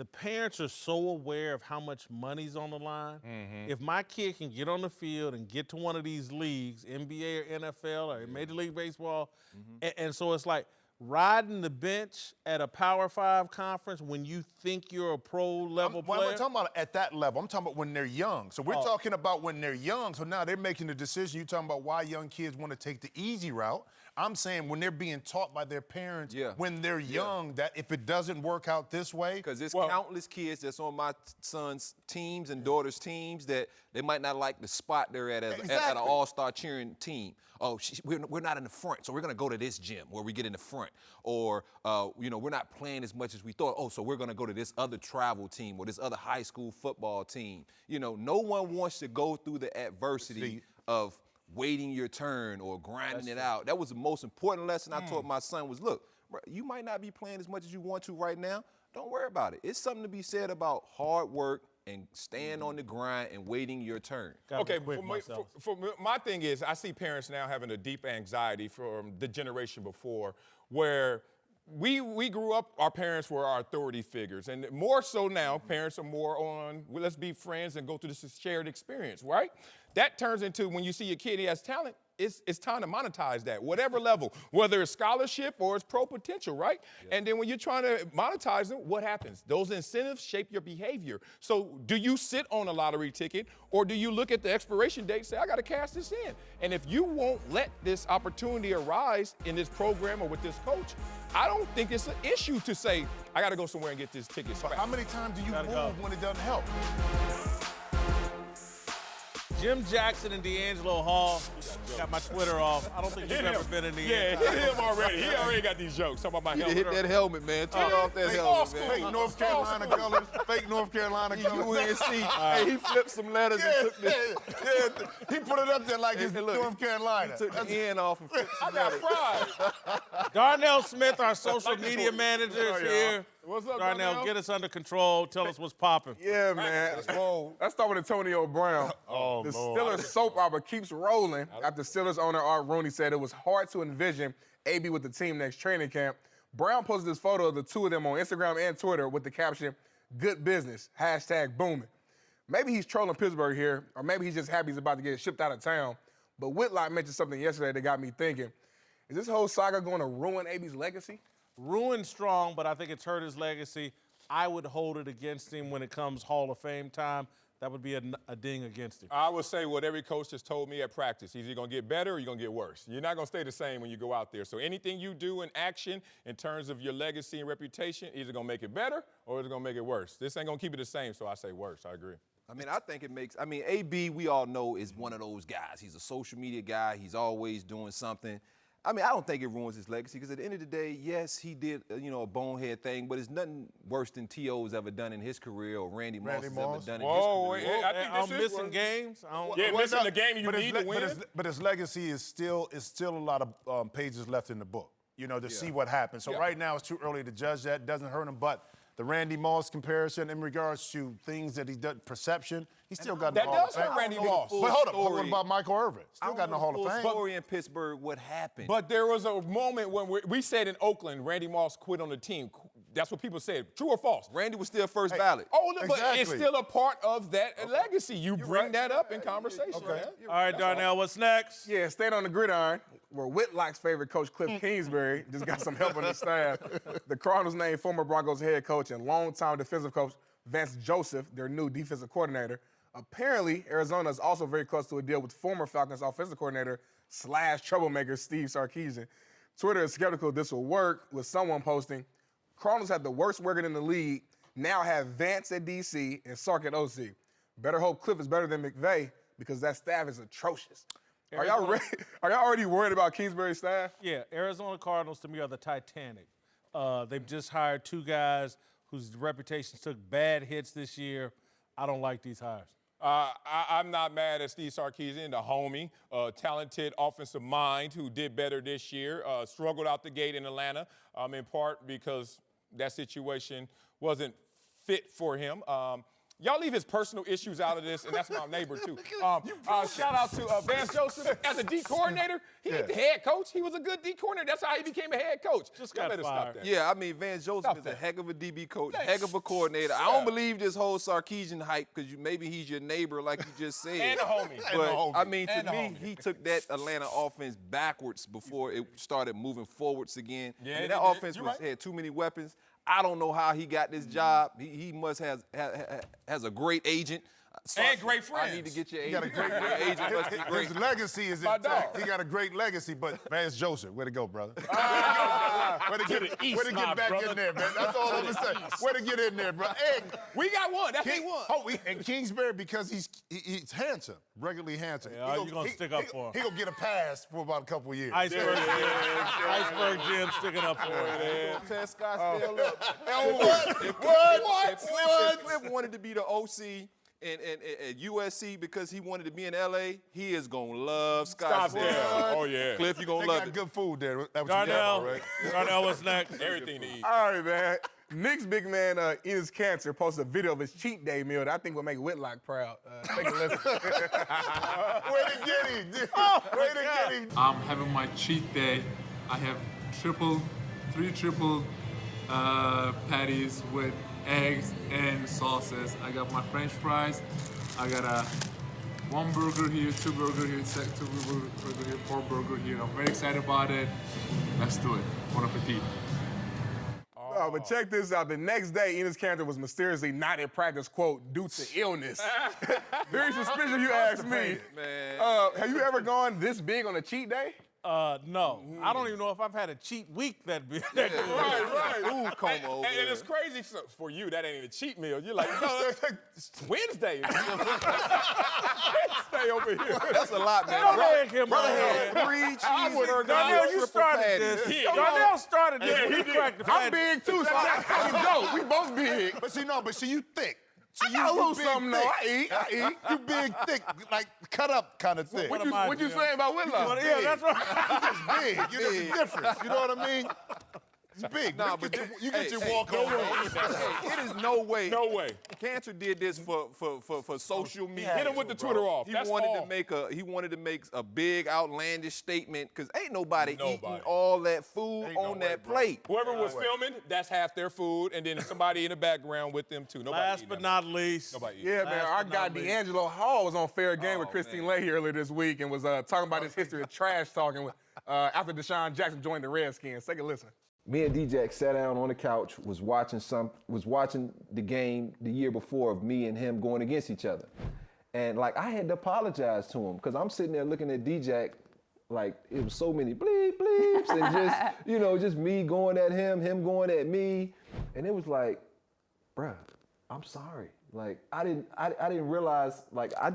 the parents are so aware of how much money's on the line. If my kid can get on the field and get to one of these leagues, NBA or NFL or Major League Baseball, and so it's like riding the bench at a Power 5 conference when you think you're a pro-level player. I'm not talking about at that level. I'm talking about when they're young. So we're talking about when they're young. So now they're making the decision. You're talking about why young kids want to take the easy route. I'm saying when they're being taught by their parents when they're young that if it doesn't work out this way. Because there's countless kids that's on my son's teams and daughters' teams that they might not like the spot they're at at an all-star cheering team. Oh, we're not in the front, so we're going to go to this gym where we get in the front. Or, we're not playing as much as we thought. Oh, so we're going to go to this other travel team or this other high school football team. No one wants to go through the adversity of waiting your turn or grinding it out. That was the most important lesson I taught my son was, look, bro, you might not be playing as much as you want to right now. Don't worry about it. It's something to be said about hard work and staying on the grind and waiting your turn. Okay, for my thing is I see parents now having a deep anxiety from the generation before where we grew up, our parents were our authority figures. And more so now, parents are more on, well, let's be friends and go through this shared experience, right? That turns into when you see your kid, he has talent, it's time to monetize that, whatever level, whether it's scholarship or it's pro potential, right? Yeah. And then when you're trying to monetize them, what happens? Those incentives shape your behavior. So do you sit on a lottery ticket or do you look at the expiration date and say, I got to cash this in? And if you won't let this opportunity arise in this program or with this coach, I don't think it's an issue to say, I got to go somewhere and get this ticket. So how many times do you move when it doesn't help? Jim Jackson and D'Angelo Hall. Got my Twitter off. I don't think you've ever been in the hit him already. He already got these jokes. Talk about my helmet. Hit that helmet, man. Turn off that helmet, man. Fake North Carolina colors. Fake North Carolina colors. Hey, he flipped some letters and took this. He put it up there like it's North Carolina. He took the end off and flipped some letters. I got pride. Darnell Smith, our social media manager, is here. What's up, Darnell? Get us under control. Tell us what's popping. Yeah, man. Let's start with Antonio Brown. The Steelers soap opera keeps rolling after Steelers owner Art Rooney said it was hard to envision AB with the team next training camp. Brown posted this photo of the two of them on Instagram and Twitter with the caption, "Good business, #booming." Maybe he's trolling Pittsburgh here, or maybe he's just happy he's about to get shipped out of town. But Whitlock mentioned something yesterday that got me thinking. Is this whole saga going to ruin AB's legacy? Ruined strong, but I think it's hurt his legacy. I would hold it against him when it comes Hall of Fame time. That would be a ding against him. I would say what every coach has told me at practice. Either you're going to get better or you're going to get worse. You're not going to stay the same when you go out there. So anything you do in action in terms of your legacy and reputation, either going to make it better or it's going to make it worse. This ain't going to keep it the same, so I say worse. I agree. I think it makes, AB, we all know, is one of those guys. He's a social media guy. He's always doing something. I don't think it ruins his legacy because at the end of the day, yes, he did, a bonehead thing, but it's nothing worse than T.O.'s ever done in his career or Randy Moss has ever done in his career. I think I'm missing games. Missing the game you need to win. But his legacy is still a lot of pages left in the book, to see what happens. So right now it's too early to judge that. It doesn't hurt him, but the Randy Moss comparison in regards to things that he done, perception, he still got in the Hall of Fame. That does hurt Randy Moss. But hold up, what about Michael Irvin? Still got in the Hall of Fame. Story in Pittsburgh, what happened? But there was a moment when we said in Oakland, Randy Moss quit on the team. That's what people said. True or false? Randy was still first ballot. But it's still a part of that legacy. You bring that up in conversation. Okay. All right, Darnell, what's next? Yeah, staying on the gridiron, where Whitlock's favorite coach, Cliff Kingsbury, just got some help on the staff. The Cardinals named former Broncos head coach and longtime defensive coach Vance Joseph their new defensive coordinator. Apparently, Arizona is also very close to a deal with former Falcons offensive coordinator / troublemaker Steve Sarkisian. Twitter is skeptical this will work, with someone posting, Cardinals had the worst record in the league, now have Vance at DC and Sark at OC. Better hope Cliff is better than McVay because that staff is atrocious. Are y'all already worried about Kingsbury's staff? Yeah, Arizona Cardinals to me are the Titanic. They've just hired two guys whose reputations took bad hits this year. I don't like these hires. I'm not mad at Steve Sarkisian, the homie, talented offensive mind who did better this year, struggled out the gate in Atlanta, in part because that situation wasn't fit for him. Y'all leave his personal issues out of this, and that's my neighbor, too. Shout out to Vance Joseph as a D coordinator. He ain't the head coach. He was a good D coordinator. That's how he became a head coach. Just Y'all got better fired. stop that. Yeah, I mean, Vance Joseph is a heck of a DB coach, heck of a coordinator. I don't believe this whole Sarkisian hype because maybe he's your neighbor, like you just said. And a homie. But, I mean, to me, he took that Atlanta offense backwards before it started moving forwards again. Yeah, I mean, that offense had too many weapons. I don't know how he got this job. He must has a great agent. And great friends. I need to get your He got a agent. great Your agent must be great. His legacy is My intact. dog. He got a great legacy, but Vance Joseph, way to go, brother. Way to get back in there, man. That's all I'm gonna say. Way to get in there, bro. Hey, We got one. That's he won. And Kingsbury, because he's handsome, regularly handsome. Yeah, you gonna stick up for him. He gonna get a pass for about a couple of years. Iceberg Jim sticking up for him, man. Ted Scott still up. If Cliff wanted to be the OC at USC because he wanted to be in LA, he is gonna love Scottsdale. Oh, yeah. Cliff, you gonna They love got it. good food there. That what you got, right? Darnell, what's next? Everything to eat. All right, man. Nick's big man, Enos Cancer, posted a video of his cheat day meal that I think will make Whitlock proud. Take a listen. Way to get him. Way to get him. I'm having my cheat day. I have three triple patties with eggs and sauces. I got my French fries. I got one burger here, two burger here, two burger here, 4 burger here. I'm very excited about it. Let's do it. Bon appetit. Oh, but check this out. The next day, Enos Cantor was mysteriously not at practice, quote, due to illness. Very suspicious, you ask me. Man. Have you ever gone this big on a cheat day? No. I don't even know if I've had a cheat week that big. Right. Food coma over And there. it's crazy for you. That ain't a cheat meal. You're like, no, it's Wednesday. Wednesday over here. That's a lot, man. Don't make him Brother mad. had 3 cheeseburgers. Darnell, you triple started patties. this. Yeah, Darnell started this. he You did. cracked the I'm patty. big too, so that's how you go. We both big. But see, you thick. So I got a little big, something, though. thick. I eat. You big, thick, like cut up kind of thing. What am I you doing? saying about Whitlock? Yeah, that's right. Big. There's a difference. You know what I mean? It's big. Nah, but but you get your hey, walk no on. way. It is no way. No way. Cantor did this for social media. Hit him with the Twitter off. He That's wanted all. to make a big outlandish statement because ain't nobody eating Nobody. all that food Ain't no on way, that bro. plate. Whoever was filming, that's half their food, and then somebody in the background with them, too. Nobody Last eating but that not least. much. Nobody eating. Yeah, man. Last Our but guy not least. D'Angelo Hall was on Fair Game with Christine man. Leahy earlier this week and was talking about his history of trash talking after Deshaun Jackson joined the Redskins. Take a listen. Me and DJ sat down on the couch, was watching the game the year before of me and him going against each other. And like I had to apologize to him because I'm sitting there looking at DJ like it was so many bleeps and just, just me going at him going at me. And it was like, bruh, I'm sorry. Like I didn't realize, like I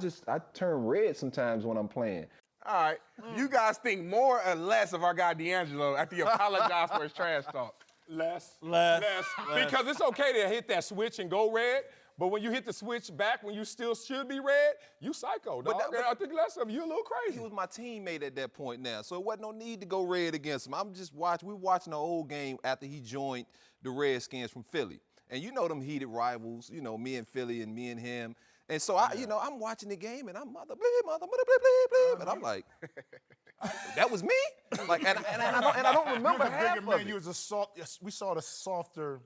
turn red sometimes when I'm playing. All right. You guys think more or less of our guy D'Angelo after he apologized for his trash talk? Less. Because it's okay to hit that switch and go red, but when you hit the switch back when you still should be red, you psycho, dog. But I think less of you a little crazy. He was my teammate at that point now, so it wasn't no need to go red against him. We're watching the old game after he joined the Redskins from Philly. And you know them heated rivals, me and Philly and me and him. And so I'm watching the game and I'm mother bleep, and I'm like, that was me? Like, and I don't remember half Bigger of man, it. you was a soft. Yes, we saw the softer,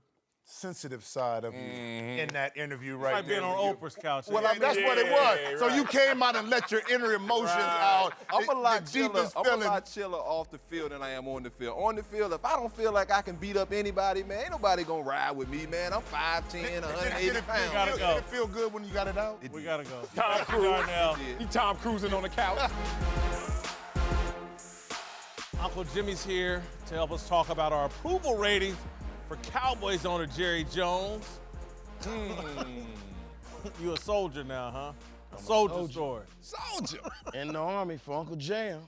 sensitive side of you in that interview right Like being there. on Oprah's couch. Well, that's what it was. So you came out and let your inner emotions out. I'm a lot the chiller. deepest I'm a feeling. lot chiller off the field than I am on the field. On the field, if I don't feel like I can beat up anybody, man, ain't nobody gonna ride with me, man. I'm 5'10", 180 pounds. gotta go. Did it feel good when you got it out? We gotta go. Tom Cruise. Darnell. He Tom Cruising on the couch. Uncle Jimmy's here to help us talk about our approval ratings for Cowboys owner Jerry Jones. You a soldier now, huh? A soldier story. Soldier. In the army for Uncle Jam.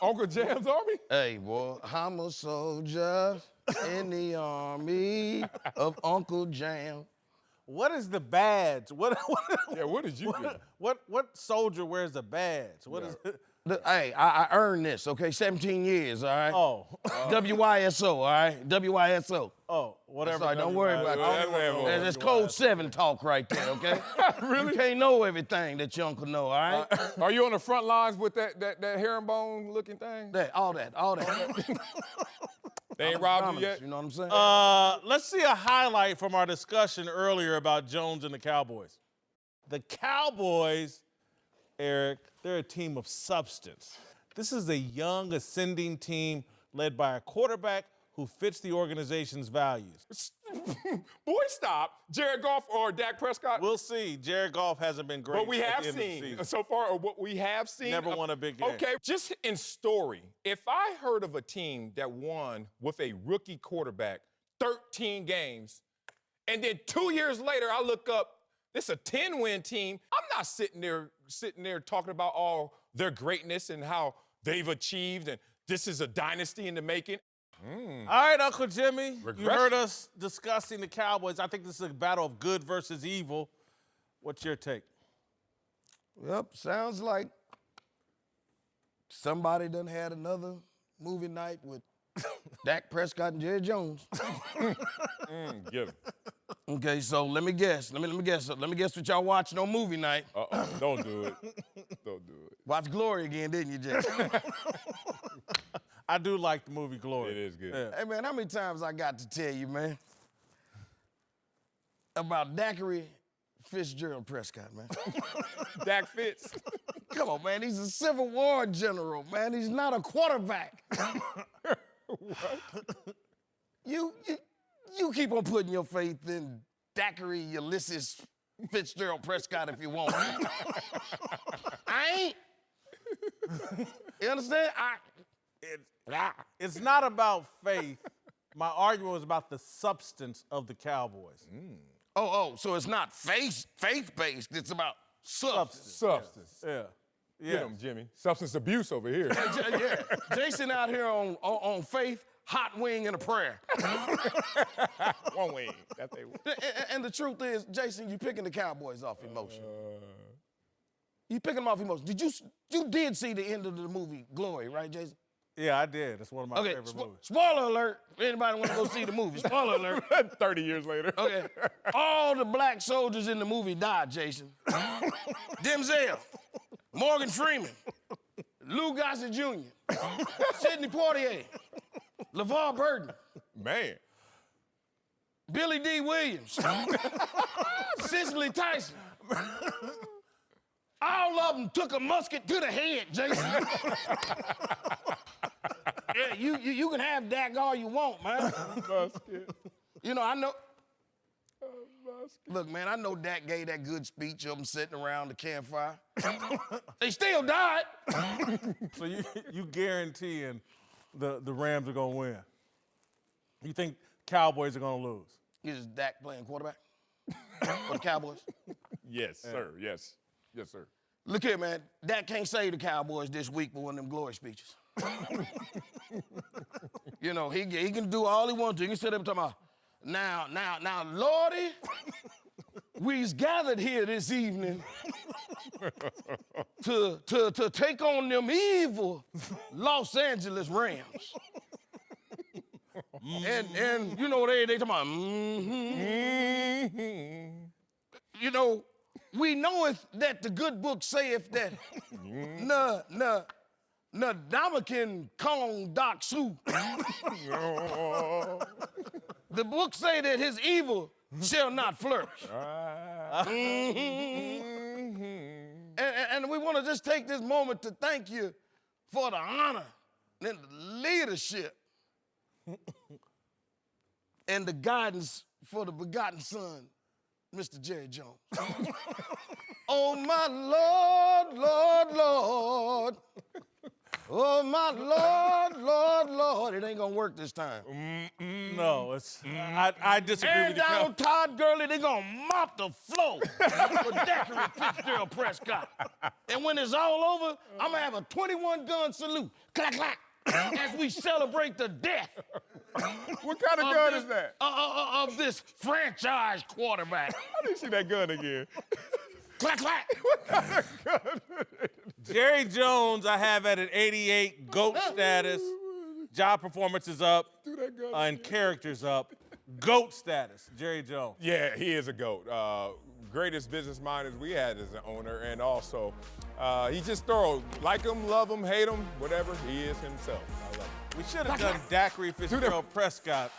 Uncle Jam's Army? Hey, boy, I'm a soldier in the army of Uncle Jam. What is the badge? What Yeah, what did you do? what soldier wears a badge? What is it? Hey, I earned this, okay? 17 years, all right? Oh. WYSO, all right? WYSO. Oh, whatever. That's all right, don't worry about that. That's code 7 talk right there, okay? Really? You can't know everything that your uncle know, all right? Are you on the front lines with that herringbone looking thing? All that. They ain't robbed you yet? You know what I'm saying? Let's see a highlight from our discussion earlier about Jones and the Cowboys. The Cowboys, Eric, they're a team of substance. This is a young, ascending team led by a quarterback who fits the organization's values. Boy, stop. Jared Goff or Dak Prescott? We'll see. Jared Goff hasn't been great. But we have at the end of the seen season. so far, or what we have seen. Never won a big game. Okay, just in story, if I heard of a team that won with a rookie quarterback 13 games, and then 2 years later I look up, it's a 10-win team, I'm not sitting there talking about all their greatness and how they've achieved and this is a dynasty in the making. All right, Uncle Jimmy, you Regression. heard us discussing the Cowboys. I think this is a battle of good versus evil. What's your take? Yep, sounds like somebody done had another movie night with Dak Prescott and Jerry Jones. Give it. Okay, so let me guess. Let me guess what y'all watching on movie night. Uh-oh, don't do it. Don't do it. Watch Glory again, didn't you, Jason? I do like the movie Glory. It is good. Yeah. Hey, man, how many times I got to tell you, man, about Dackery Fitzgerald Prescott, man? Dak Fitz. Come on, man, he's a Civil War general, man. He's not a quarterback. You keep on putting your faith in Dackery Ulysses Fitzgerald Prescott if you want. I ain't. You understand? It's not about faith. My argument was about the substance of the Cowboys. So it's not faith-based. It's about substance. Substance. Yeah. Get him, Jimmy. Substance abuse over here. Yeah. Jason out here on faith, hot wing, and a prayer. One wing. That's they. And the truth is, Jason, you picking the Cowboys off emotion. You picking them off emotion. You did see the end of the movie Glory, right, Jason? Yeah, I did. It's one of my favorite movies. Spoiler alert. Anybody want to go see the movie? Spoiler alert. 30 years later. Okay. All the black soldiers in the movie died, Jason. Denzel, Morgan Freeman, Lou Gossett Jr., Sidney Poitier, LeVar Burton, Man. Billy D. Williams, Cicely Tyson. All of them took a musket to the head, Jason. Yeah, you can have Dak all you want, man. Musket. You know, I know. Look, man, I know Dak gave that good speech of them sitting around the campfire. They still died. So you guaranteeing the Rams are going to win? You think Cowboys are going to lose? Is Dak playing quarterback for the Cowboys? Yes, sir. Yes. Yes, sir. Look here, man. Dak can't save the Cowboys this week for one of them glory speeches. You know, he can do all he wants to. He can sit up and talk about, now, Lordy, we's gathered here this evening to take on them evil Los Angeles Rams. And you know, they talking about, You know, we knoweth that the good book saith that Nadamakin Kong Dak Su. The book say that his evil shall not flourish. And we want to just take this moment to thank you for the honor and the leadership and the guidance for the begotten son, Mr. Jerry Jones. Oh, my Lord, Lord, Lord. Oh, my Lord, Lord, Lord. It ain't gonna work this time. No, I disagree with you. And down Todd Gurley, they gonna mop the floor with Dackery Fitzgerald Prescott. And when it's all over, I'm gonna have a 21-gun salute. Clack, clack. As we celebrate the death. What kind of gun is that? Of this franchise quarterback. I didn't see that gun again. Clack, clack. What kind of gun? Jerry Jones, I have at an 88, GOAT status. Job performance is up, and character's up. GOAT status, Jerry Jones. Yeah, he is a GOAT. Greatest business minders we had as an owner, and also he's just thorough. Like him, love him, hate him, whatever, he is himself. I love him. We should have done Daiquiri Fitzgerald Prescott.